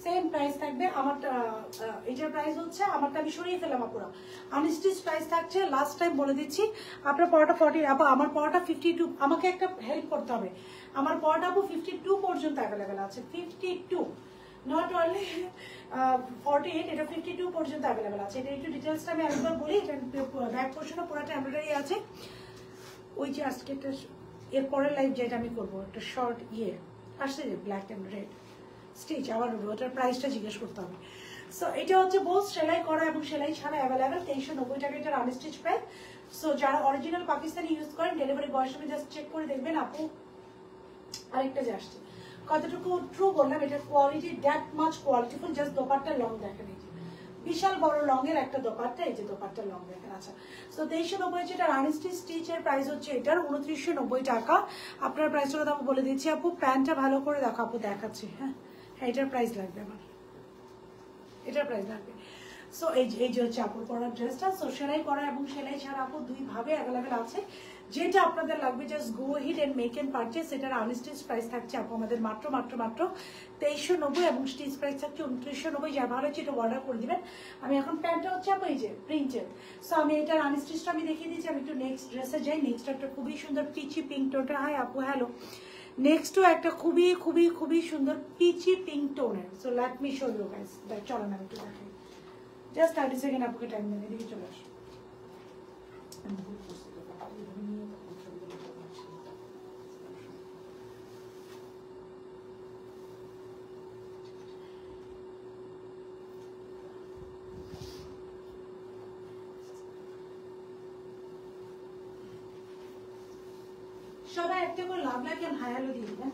সেম প্রাইস থাকবে আমারটা, এটার প্রাইস হচ্ছে, আমারটা আমি সরিয়ে ফেললাম আপুরা, আনস্টিচ প্রাইস থাকছে লাস্ট টাইম বলে দিচ্ছি। আপনার পড়াটা 40 আপু, আমার পড়াটা 52। আমাকে একটা হেল্প করতে হবে, আমার পড়াটা আপু 52 পর্যন্ত অ্যাভেলেবেল আছে, 52, নট অনলি 48, এটা 52 পর্যন্ত অ্যাভেলেবেল আছে। এটা একটু ডিটেলসটা আমি আরেকবার বলি। এটা ব্যাক পোর্শনে পুরোটা এমব্রয়ডারি আছে। ওই যে আজকে একটা এর পরের লাইভ যেটা আমি করবো, একটা শর্ট আসছে যে ব্ল্যাক অ্যান্ড রেড স্টিচ, আবার ওটার প্রাইসটা জিজ্ঞেস করতে হবে। সো এটা হচ্ছে বোথ সেলাই করা এবং সেলাই ছাড়া অ্যাভেলেবেল, 2390 টাকা এটার আনস্টিচ প্রাইস। সো যারা অরিজিনাল পাকিস্তানি ইউজ করেন, ডেলিভারি বয়ের সাথে জাস্ট চেক করে দেখবেন আপু। আরেকটা যে আসছে, কতটুকু ট্রু বললাম, এটার quality that much qualityful. Just dupatta long দেখেন, এই যে বিশাল বড় লং এর একটা দোপাট্টা, এই যে দোপাট্টা লং দেখেন। আচ্ছা, সো 2390 যেটা আনস্টিচ স্টিচের প্রাইস হচ্ছে এটার 2990 টাকা। আপনার প্রাইসটা দাম বলে দিচ্ছি আপু। প্যান্টটা ভালো করে দেখো আপু, দেখাচ্ছি। হ্যাঁ, এটার প্রাইস লাগবে আমার, এটার প্রাইস লাগবে। সো এই যে হচ্ছে আপুর পরার ড্রেসটা। সো সেলাই করা এবং সেলাই ছাড়া আপু দুই ভাবে অ্যাভেলেবেল আছে, যেটা আপনাদের লাগবে just go hit and make and purchase. এটার আনস্টিচ প্রাইস থাকছে আপু আমাদের মাত্র 2390, এবং স্টিচ প্রাইস থাকছে 2990। যার ভালো হচ্ছে এটা অর্ডার করে দিবেন। আমি এখন প্যান্টটা হচ্ছে আপু এই যে প্রিন্টেড। সো আমি এটার আনস্টিচটা আমি দেখিয়ে দিচ্ছি। আমি একটু নেক্সট ড্রেসে যাই। নেক্সট একটা খুবই সুন্দর পিচি পিঙ্ক টোনটা। হাই আপু, হ্যালো। নেক্সটও একটা খুবই খুবই খুবই সুন্দর পিচি পিঙ্ক টোনের। So let me show you guys. চলো না একটু দেখাই, জাস্ট 30 সেকেন্ড আপনাকে টাইম দেন, এদিকে চলে আসো। সবাই একটা করে love like and hi hello দিয়ে দিবেন।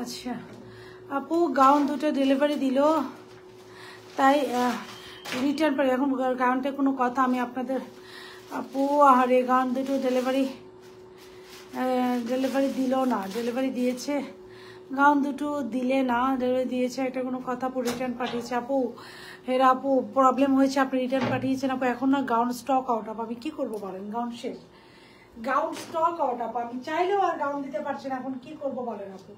আচ্ছা আপু গাউন দুটো ডেলিভারি দিল, তাই রিটার্ন পরে এখন গাউনটা কোনো কথা আমি আপনাদের আপু আরে গাউন দুটো ডেলিভারি দিল না, ডেলিভারি দিয়েছে, গাউন দুটো দিলে না, ডেলিভারি দিয়েছে, এটা কোনো কথা। আপু রিটার্ন পাঠিয়েছে আপু, হেরা আপু প্রবলেম হয়েছে, আপনি রিটার্ন পাঠিয়েছেন আপু, এখন না গাউন স্টক আউট আপ, আমি কি করবো বলেন, গাউন শেষ, গাউন স্টক আউট আপ, আমি চাইলেও আর গাউন দিতে পারছি না, এখন কি করবো বলেন আপু,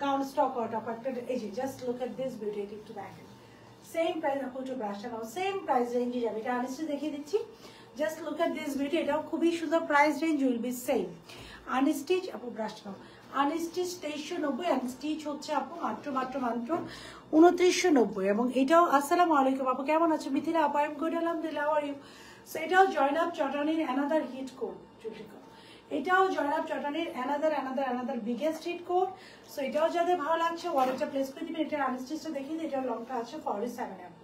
গাউন স্টক আউট আপ। একটা এই যে just look at this beauty, এটা একটু দেখেন, সেম প্রাইস আপু, একটু ব্রাশটা নাও, সেম প্রাইস রেঞ্জে যাবে, এটা আনিস্টে দেখিয়ে দিচ্ছি, just look at this beauty, এটাও খুবই সুন্দর, price range will be same. Unstitch আপু ব্রাশটা নাও, আনস্টিচ 2390, আনস্টিচ হচ্ছে আপু মাত্র 2990, এবং এটাও আসসালামু আলাইকুম আপু, কেমন আছো মিথিলা আপু? আই এম গুড আলহামদুলিল্লাহ, হাউ আর ইউ? সো এটাও জয়নাব চটানির অ্যানাদার হিট কোড, এটাও জয়নাব চটানির another biggest hit code. So এটাও যাদের ভালো লাগছে ওয়ালেটটা প্লেস করে দিবেন। এটার আনস্টিচটা দেখিয়ে দিই, এটার লংটা আছে 47 আপু,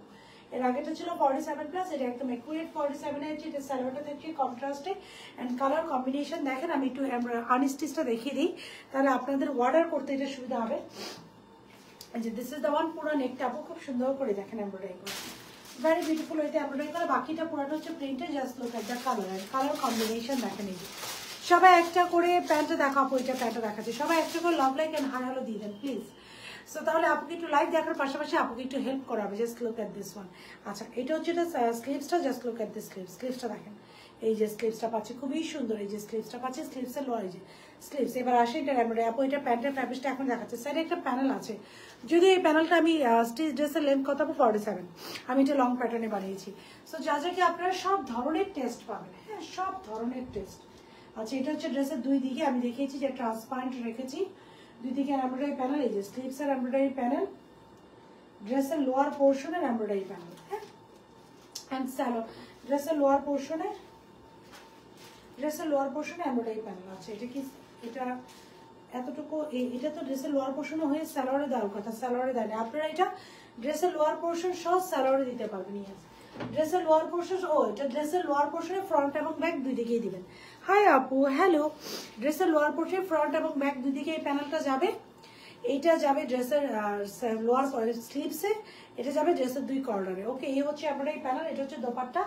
এর আগেটা ছিল 47 প্লাস, এটা একদম একুরেট 47 আছে, এটা সালোয়ারটা থেকে কন্ট্রাস্টে এন্ড কালার কম্বিনেশন দেখেন। আমি একটু আনস্টিচটা দেখিয়ে দিই, তাহলে আপনাদের অর্ডার করতে এটা সুবিধা হবে। যে দিস ইজ দ্য ওয়ান, পুরো নেকটা আপু খুব সুন্দর করে দেখেন এমব্রয়ডারি করে, ভেরি বিউটিফুল হইতে এমব্রয়ডারি করে, বাকিটা পুরোটা হচ্ছে প্রিন্টে, just look at the colour combination দেখেন। এই সবাই একটা করে প্যান্টটা দেখাবো, এটা প্যান্টটা দেখাচ্ছি, সবাই একটা করে love like and hi hello দিয়ে দেন প্লিজ। সো তাহলে আপনাকে একটু লাইভ দেখার পাশাপাশি আপনাকে একটু হেল্প করাবে, just look at this one. আচ্ছা এটা হচ্ছে এটা স্লিভসটা, জাস্ট লুক এট দিস স্লিভসটা দেখেন, এই যে স্লিভসটা পাচ্ছে খুবই সুন্দর, এই যে স্লিভসটা পাচ্ছে, স্লিভসের লোয়ার, এই যে স্লিভস। এবার আসে এটা এমব্রয়ডারি আপু, এটা প্যান্টের ফ্যাব্রিকটা এখন দেখাচ্ছে, সাইডে একটা প্যানেল আছে, যদি এই প্যানেলটা আমি স্টিচ ড্রেসের লেন্থ কত আপু 47, আমি এটা লং প্যাটার্নে বানিয়েছি। সো যা যা কি আপনারা সব ধরনের টেস্ট পাবেন, হ্যাঁ সব ধরনের টেস্ট। আচ্ছা এটা হচ্ছে ড্রেসের দুই দিকে আমি দেখিয়েছি যে ট্রান্সপারেন্ট রেখেছি, দুই দিকে এমব্রয়ডারি প্যানেল, এই যে স্লিভসের এমব্রয়ডারি প্যানেল, ড্রেসের লোয়ার পোর্শনের এমব্রয়ডারি প্যানেল, হ্যাঁ এন্ড সালোয়ার, ড্রেসের লোয়ার পোর্শনে এমব্রয়ডারি প্যানেল আছে। এটা কি এটা এতটুকু, এটা তো ড্রেসের লোয়ার পোর্শনে হয়ে সালোয়ারে দেওয়ার কথা, সালোয়ারে দেয় না, আপনারা এটা ড্রেসের লোয়ার পোর্শন সহ সালোয়ারে দিতে পারবেন। ইয়েস ড্রেসের লোয়ার পোর্শন, ও এটা ড্রেসের লোয়ার পোর্শনে ফ্রন্ট এবং ব্যাক দুই দিকেই দিবেন। হাই আপু হ্যালো, ড্রেসের লোয়ার পোর্শনে ফ্রন্ট এবং ব্যাক দুই দিকে এই প্যানেলটা যাবে, এইটা যাবে ড্রেসের লোয়ার স্লিভসে, এটা যাবে ড্রেসের দুই কর্নারে। ওকে এই হচ্ছে আপনার এই প্যানেল, এটা হচ্ছে দোপাট্টা,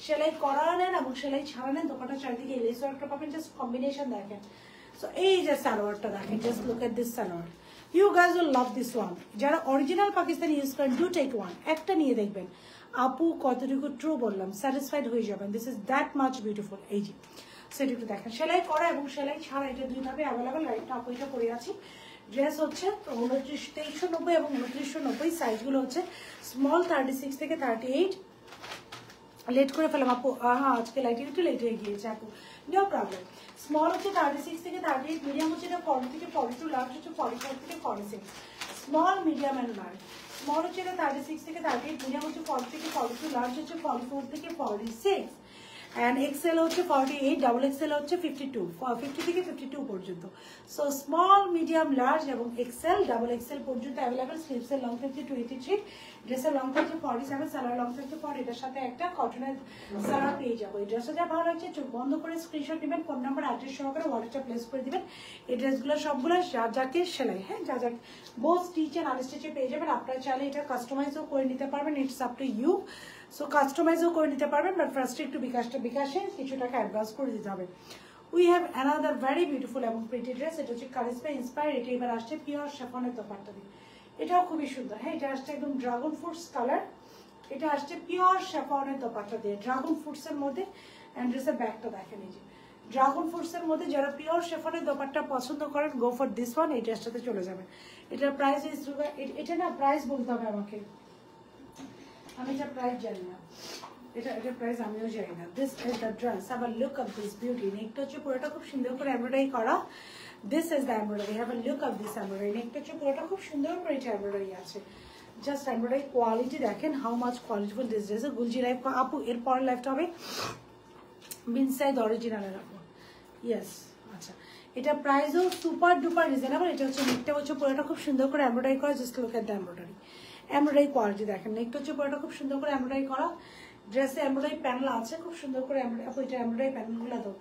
সেলাই করা নেন এবং সেলাই ছাড়া নেন, দোপাট্টা চারিদিকে লেস ওয়ার্কটা পাবেন, জাস্ট কম্বিনেশন দেখেন। সো এই যে সালোয়ারটা দেখেন, just look at this salwar, you guys will love this one. যারা অরিজিনাল পাকিস্তানি ইউজ করেন ডু টেক ওয়ান, একটা নিয়ে দেখবেন আপু কতটুকু ট্রু বললাম, স্যাটিসফাইড হয়ে যাবেন, this is that much beautiful. এই যে সেটা একটু দেখেন, সেলাই করা এবং সেলাই ছাড়া এটা দুইভাবে অ্যাভেলেবেল, রাইটটা আপু এটা পরে আছি। ড্রেস হচ্ছে 2390 এবং 2990, সাইজগুলো হচ্ছে স্মল 36 থেকে 38। লেট করে ফেলাম আপু, হ্যাঁ আজকে লাইটিং একটু লেট হয়ে গিয়েছে আপু, নো প্রবলেম। স্মল হচ্ছে 36 থেকে 38, মিডিয়াম হচ্ছে এটা 40 থেকে 42, লার্জ হচ্ছে 44 থেকে 46, small medium and large. Small হচ্ছে এটা 36 থেকে 38, মিডিয়াম হচ্ছে 40 থেকে 42, লার্জ হচ্ছে 44 থেকে 46, and XL হচ্ছে 48, ডাবল XL হচ্ছে 52, 50 থেকে 52 পর্যন্ত। সো স্মল মিডিয়াম লার্জ এবং XL ডাবল XL পর্যন্ত অ্যাভেলেবেল। স্লিভসের লং থাকছে 23, ড্রেসের লং থাকছে 47, সালোয়ার লং থাকছে 40, এটার সাথে একটা কটনের সালোয়ার পেয়ে যাবো। এই ড্রেসটা যা ভালো লাগছে চোখ বন্ধ করে স্ক্রিনশট নেবেন, ফোন নাম্বার অ্যাড্রেস সহকারে ওয়ালেটটা প্লেস করে দিবেন। এই ড্রেসগুলো সবগুলো যা যাকে সেলাই, হ্যাঁ যা যা বোথ স্টিচ এন্ড আনস্টিচে পেয়ে যাবেন। আপনারা চাইলে এটা কাস্টমাইজও করে নিতে পারবেন, it's up to you. So কাস্টমাইজও করে নিতে পারবেন, বাট ফার্স্টে একটু বিকাশে কিছু টাকা অ্যাডভান্স করে দিতে হবে। We have another very beautiful এবং প্রিটি ড্রেস। এটা হচ্ছে কারিজমা ইন্সপায়ার। এটা এবার আসছে পিওর শিফনের দোপাট্টা দিয়ে। এটাও খুবই সুন্দর। হ্যাঁ, এটা আসছে একদম ড্রাগন ফ্রুটস কালার। এটা আসছে পিওর শিফনের দোপাট্টা দিয়ে ড্রাগন ফ্রুটসের মধ্যে। অ্যান্ড ড্রেসের ব্যাগটা দেখেন, এই যে ড্রাগন ফ্রুটসের মধ্যে যারা পিওর শিফনের দোপাট্টা পছন্দ করেন, গো ফর দিস ওয়ান। এই ড্রেসটাতে চলে যাবেন। এটার প্রাইস ইজ, এটা না প্রাইস বলতে হবে আমাকে, আমি এটা প্রাইস জানি না। এটা প্রাইস আমিও জানি না। This is the dress. Have a look of this beauty. নেকটা হচ্ছে পুরোটা খুব সুন্দর করে এমব্রয়ডারি করা। This is the embroidery. Have a look of this embroidery. নেকটা হচ্ছে পুরোটা খুব সুন্দর করে এটা এমব্রয়ডারি আছে। জাস্ট এমব্রয়ডারি কোয়ালিটি দেখেন, how much qualityful this dress. গুলজি লাইফ আপু, এরপর লাইফটা হবে বিনসাইড অরিজিনালের আপু। ইয়েস, আচ্ছা। এটা প্রাইসও সুপার ডুপার রিজনেবল। এটা হচ্ছে নেকটা হচ্ছে পুরোটা খুব সুন্দর করে এমব্রয়ডারি করা। Just look at the embroidery. Embroidery quality দেখেন। নেকটা হচ্ছে পুরোটা খুব সুন্দর করে এমব্রয়ডারি করা। ড্রেসে এমব্রয়ডারি প্যানেল আছে খুব সুন্দর করে। এটা এমব্রয়ডারি প্যানেলগুলো দাও,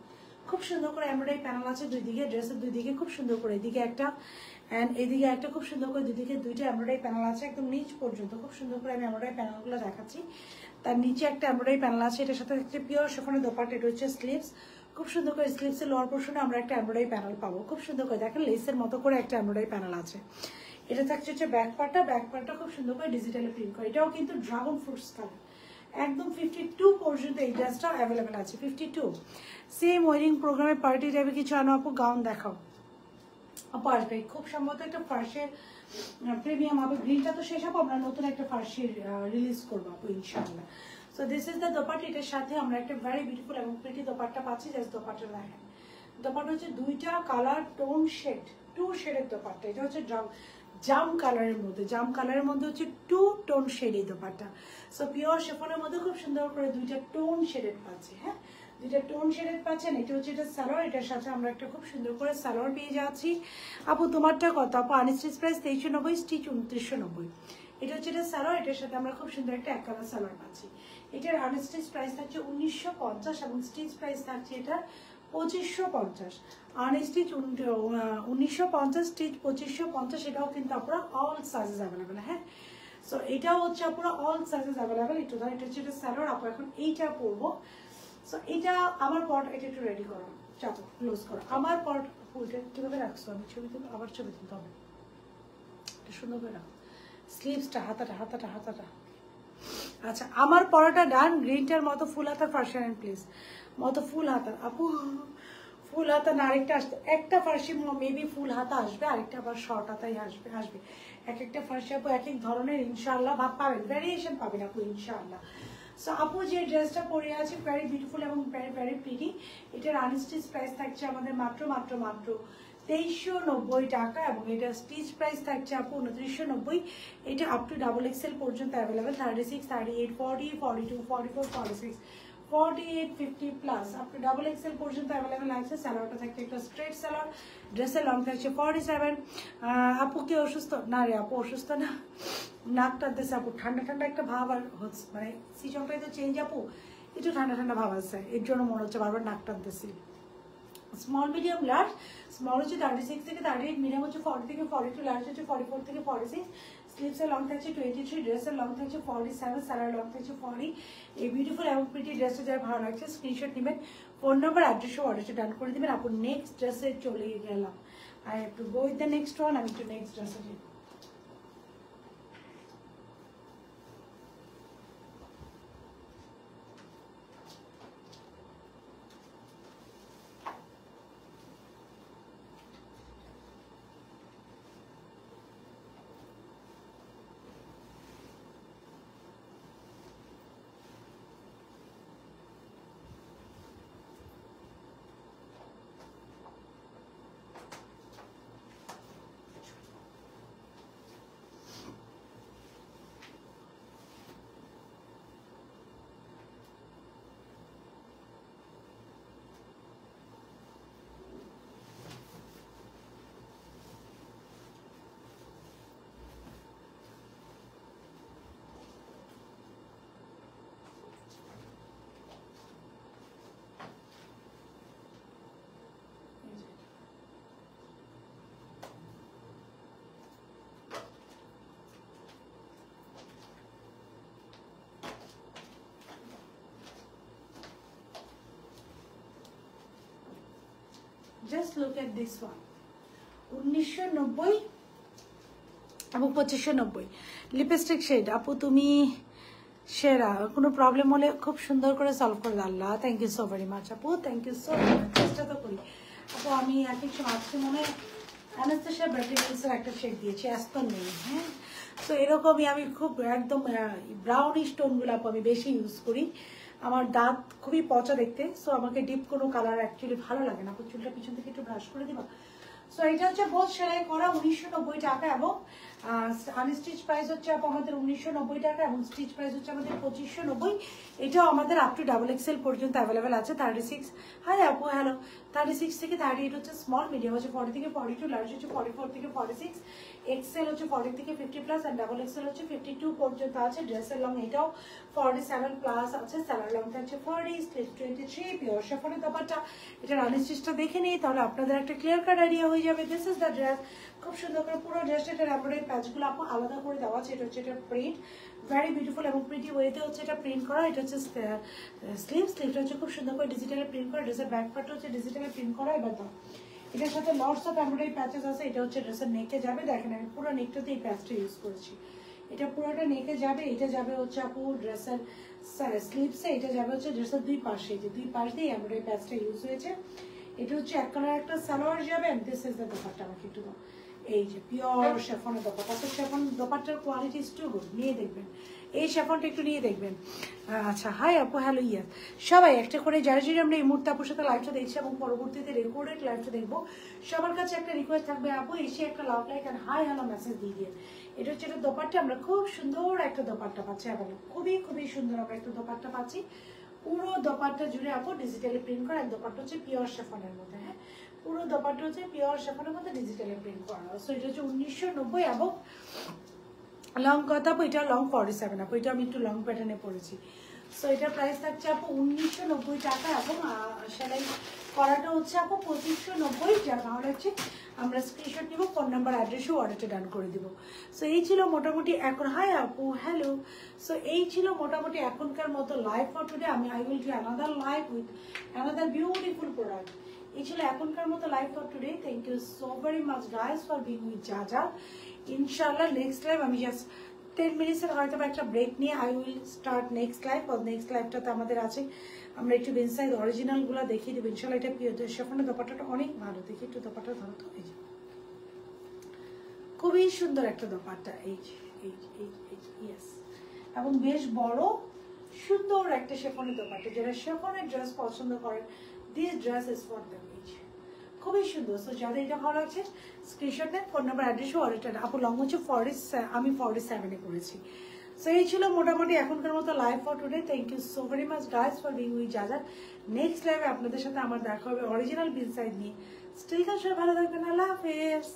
খুব সুন্দর করে এমব্রয়ডারি প্যানেল আছে দুই দিকে। ড্রেসের দুই দিকে খুব সুন্দর করে, এদিকে একটা অ্যান্ড এদিকে একটা, খুব সুন্দর করে দুদিকে দুইটা এমব্রয়ডারি প্যানেল আছে একদম নিচ পর্যন্ত। খুব সুন্দর করে আমি এমব্রয়ডারি প্যানেলগুলো দেখাচ্ছি। তার নিচে একটা এমব্রয়ডারি প্যানেল আছে। এটার সাথে হচ্ছে পিওর শিফনের দোপাট্টা। এটা হচ্ছে স্লিভস। খুব সুন্দর করে স্লিভসের লোয়ার পোর্শনে আমরা একটা এমব্রয়ডারি প্যানেল পাবো। খুব সুন্দর করে দেখেন, লেসের মতো করে একটা এমব্রয়ডারি প্যানেল আছে। এটা থাকছে হচ্ছে ব্যাক পার্টটা। ব্যাক পার্টটা খুব সুন্দর করে ডিজিটালে প্রিন্ট করে। এটাও কিন্তু ড্রাগন ফ্রুটস কালার। একদম 52 পর্যন্ত এই ড্রেসটা অ্যাভেলেবেল আছে। 52। সেম ওয়েডিং প্রোগ্রামে পার্টি টাইপে কিছু আনো আপু, গাউন দেখাও আপু। আসবে খুব সম্ভবত একটা ফার্সের প্রিমিয়াম হবে। গ্রিনটা তো শেষ হবে, আমরা নতুন একটা ফার্সি রিলিজ করবো আপু ইনশাআল্লাহ। So this is the dupatta. এটার সাথে আমরা একটা ভেরি বিউটিফুল এবং প্রিটি দোপাট্টা পাচ্ছি। জাস্ট দোপাট্টা দেখেন। দোপাট্টা হচ্ছে দুইটা কালার টোন শেড, 2 শেডের দোপাট্টা। এটা হচ্ছে জাম কালারের মধ্যে, জাম কালারের মধ্যে হচ্ছে 2 টোন শেড এই দোপাট্টা। সো পিওর শিফনের মধ্যে খুব সুন্দর করে দুইটা টোন শেডেড পাচ্ছি। হ্যাঁ, দুইটা টোন শেডেড পাচ্ছেন। এটা হচ্ছে এটা সালোয়ার। এটার সাথে আমরা একটা খুব সুন্দর করে সালোয়ার পেয়ে যাচ্ছি। আপু তোমারটা কত আপু? Unstitch price 2390, stitch 2990। এটা হচ্ছে এটা সালোয়ার। এটার সাথে আমরা খুব সুন্দর একটা 1 কালার সালোয়ার পাচ্ছি। এটার আনস্টিচ প্রাইস থাকছে 1950 এবং স্টিচ প্রাইস থাকছে এটা 2550। Unstitch 1950, stitch 2550। এটাও কিন্তু আপনারা অল সাইজেস অ্যাভেলেবেল। হ্যাঁ, সো এটাও হচ্ছে আপনারা অল সাইজেস অ্যাভেলেবেল। একটু ধর, এটা হচ্ছে এটা সালোয়ার। আপু এখন এইটা পরবো। সো এটা আমার পট, এটা একটু রেডি করো, চাপো ক্লোজ করো। আমার পট ফুলটা কিভাবে রাখছো? আমি ছবি তুলবো, আবার ছবি তুলতে হবে। এটা সুন্দর করে রাখো। স্লিভসটা, হাতাটা। আচ্ছা, আমার পরোটা ডান। গ্রিনটার মতো ফুল হাতার ফার্সি আনেন প্লিজ। মতো ফুল হাতার আপু, ফুল হাতা না আরেকটা আসতো। একটা ফার্সি মেবি ফুল হাতা আসবে, আরেকটা আবার শর্ট হাতাই আসবে। এক একটা ফার্সি আপু এক এক ধরনের ইনশাআল্লাহ ভাব পাবেন, ভ্যারিয়েশন পাবেন আপু ইনশাআল্লাহ। সো আপু যে ড্রেসটা পরে আছে ভেরি বিউটিফুল এবং ভেরি প্রিটি। এটার আনস্টিচ প্রাইস থাকছে আমাদের মাত্র 2390 টাকা এবং এটা স্টিচ প্রাইস থাকছে আপু 2990। এটা আপ টু ডাবল এক্সেল পর্যন্ত available. 36, 38, 40, 42, 44, 46, 48, 50 plus up to double XL পর্যন্ত অ্যাভেলেবেল আছে। সালোয়ারটা থাকছে একটা স্ট্রেট সালোয়ার। ড্রেসের লং থাকছে 47। আপু কি অসুস্থ? না রে আপু অসুস্থ না, নাক টানতেছে আপু। ঠান্ডা একটা ভাব আর হচ্ছে, মানে সিজনটাই তো চেঞ্জ আপু, একটু ঠান্ডা ভাব আছে। এর জন্য মনে হচ্ছে বারবার নাক টানতেছি। Small medium large. স্মল হচ্ছে 36 থেকে 38, মিডিয়াম হচ্ছে 40 থেকে 42, লার্জ হচ্ছে 44 থেকে 46। স্লিভসের লং থাকছে 23, ড্রেসের লং থাকছে 47, সালোয়ার লং থাকছে 40। এই বিউটিফুল এবং প্রিটি ড্রেসটা যারা ভালো লাগছে স্ক্রিনশট নেবেন, ফোন নাম্বার অ্যাড্রেসও অর্ডারটা ডান করে দেবেন আপু। নেক্সট ড্রেসে চলে গেলাম। I have to go with the next one. আমি একটু নেক্সট ড্রেসে যাই। Just look at this one, 1990 এবং 2590 লিপস্টিক শেড। আপু তুমি সেরা, কোনো প্রবলেম হলে খুব সুন্দর করে সলভ করে দাও। আল্লাহ, thank you so very much আপু, থ্যাংক ইউ সো মাচ। চেষ্টা তো করি আপু, আমি এক এক সময় আজকে মনে হয় অ্যানাস্টেশিয়া ব্রাইটলি মিক্সের একটা শেড দিয়েছি, অ্যাসপার নেই। হ্যাঁ, তো এরকমই আমি খুব একদম ব্রাউনিশ টোনগুলো আপু আমি বেশি ইউজ করি। আমার দাঁত খুবই পচা দেখতে, সো আমাকে ডিপ কোনো কালার অ্যাকচুয়ালি ভালো লাগে না। আপু চুলটা পিছন থেকে একটু ব্রাশ করে দিবা। সো এটা হচ্ছে বোথ সেলাই করা 1990 টাকা এবং আনস্টিচ প্রাইস হচ্ছে আমাদের 1990 টাকা এবং স্টিচ প্রাইস হচ্ছে আমাদের 2590। এটাও আমাদের আপ টু ডাবল এক্সেল পর্যন্ত অ্যাভেলেবেল আছে। 36, হাই আপু হ্যালো, 36 থেকে 38 হচ্ছে স্মল, মিডিয়াম হচ্ছে 40 থেকে 42, লার্জ হচ্ছে 44 থেকে 46, এক্সেল হচ্ছে 40 থেকে 50 প্লাস অ্যান্ড ডাবল এক্সেল হচ্ছে 52 পর্যন্ত আছে। ড্রেসের লং এটাও 47 প্লাস আছে, স্যালার লংটা হচ্ছে 40, স্লিভ 23, পিওর শিফনের দোপাট্টা। এটার আনস্টিচটা দেখে নিই, তাহলে আপনাদের একটা ক্লিয়ার কাট আইডিয়া হয়ে যাবে। দিস ইজ দ্য ড্রেস, খুব সুন্দর করে পুরো ড্রেসটা এটার এমব্রয়ডারি প্যাচগুলো আপু আলাদা করে দেওয়া আছে। এটা হচ্ছে এটা প্রিন্ট, ভেরি বিউটিফুল এবং প্রিটি ওয়েতে হচ্ছে এটা প্রিন্ট করা। এটা হচ্ছে স্লিভটা হচ্ছে খুব সুন্দর করে ডিজিটালে প্রিন্ট করা। ড্রেসের ব্যাক পার্টটা হচ্ছে ডিজিটালে প্রিন্ট করা। এবার দাও, এটার সাথে লটস অফ এমব্রয়ডারি প্যাচেস আছে। এটা হচ্ছে ড্রেসের নেকে যাবে, দেখেন আমি পুরো নেকটাতে এই প্যাচটা ইউজ করেছি। এটা পুরোটা নেকে যাবে, এটা যাবে হচ্ছে আপু ড্রেসের স্লিভসে, এটা যাবে হচ্ছে ড্রেসের দুই পাশে, যে দুই পাশ দিয়ে এমব্রয়ডারি প্যাচটা ইউজ হয়েছে। এটা হচ্ছে এক কালার একটা সালোয়ার যাবে। দিস ইজ দ্য দোপাট্টা, আমাকে একটু দাও। এই যে পিওর শেফনের দোপাট্টা, তো শেফন দোপাট্টার কোয়ালিটি ইজ টু গুড, নিয়ে দেখবেন এই শেফনটা একটু নিয়ে দেখবেন। আচ্ছা, হাই আপু হ্যালো, ইয়াস সবাই একটা করে যারা যদি আমরা এই মুহূর্তে আপুর সাথে লাইভটা দেখছি এবং পরবর্তীতে রেকর্ডেড লাইভটা দেখবো, সবার কাছে একটা রিকোয়েস্ট থাকবে আপু এসে একটা লাভ লাইক আর হাই হ্যালো মেসেজ দিয়ে দিয়ে। এটা হচ্ছে একটা দোপাট্টা, আমরা খুব সুন্দর একটা দোপাট্টা পাচ্ছি, এবং খুবই খুবই সুন্দর আমরা একটা দোপাট্টা পাচ্ছি। পুরো দোপাট্টা জুড়ে আপু ডিজিটালি প্রিন্ট করা, দোপাট্টা হচ্ছে পিওর শেফনের মধ্যে। হ্যাঁ, পুরো দোপাট্টা হচ্ছে পিওর শেফনের মধ্যে ডিজিটালি প্রিন্ট করা। সো এটা হচ্ছে 1990 এবং লং কথা আপু, এটা লং 47 আপু, এটা আমি একটু লং প্যাটার্নে পড়েছি। সো এটার প্রাইস থাকছে আপু 1990 টাকা এবং সেলাই করাটা হচ্ছে আপু 2590। যা ভালো লাগছে আমরা স্ক্রিনশট নিব, ফোন নাম্বার অ্যাড্রেসও অর্ডারটা ডান করে দিব। সো এই ছিল মোটামুটি এখন, হাই আপু হ্যালো। সো এই ছিল মোটামুটি এখনকার মতো লাইভ ফর টুডে। আমি I will do another live with another beautiful product. এই ছিল এখনকার মতো live for today. Thank you so very much guys for being with যাজা। ইনশাআল্লাহ নেক্সট লাইভ আমি জাস্ট 10 মিনিটসের হয়তো একটা ব্রেক নিয়ে I will start next live. Next লাইভটাতে আমাদের আছে, আমরা একটু ইনসাইড অরিজিনালগুলো দেখিয়ে দেবো ইনশাআল্লাহ। এটা শেফনের দোপাট্টাটা অনেক ভালো, দেখি একটু দোপাট্টা ধরো তো। এই যে খুবই সুন্দর একটা দোপাট্টা, এই ইয়েস, এবং বেশ বড় সুন্দর একটা শেফনের দোপাট্টা। যারা শেফনের ড্রেস পছন্দ করেন, this dress is for them. খুবই সুন্দর। সো যাদের এটা ভালো আছে স্ক্রিনশট নেন, ফোন নাম্বার অ্যাড্রেসও অর্ডার। আপু লং হচ্ছে 40, আমি 47-এ করেছি। সো এই ছিল মোটামুটি এখনকার মতো live for today. Thank you so very much guys for being with যাজা। নেক্সট লাইভে আপনাদের সাথে আমার দেখা হবে অরিজিনাল বিনসাইড নিয়ে। স্টিল সবাই ভালো থাকবেন, আল্লাহ হাফেজ।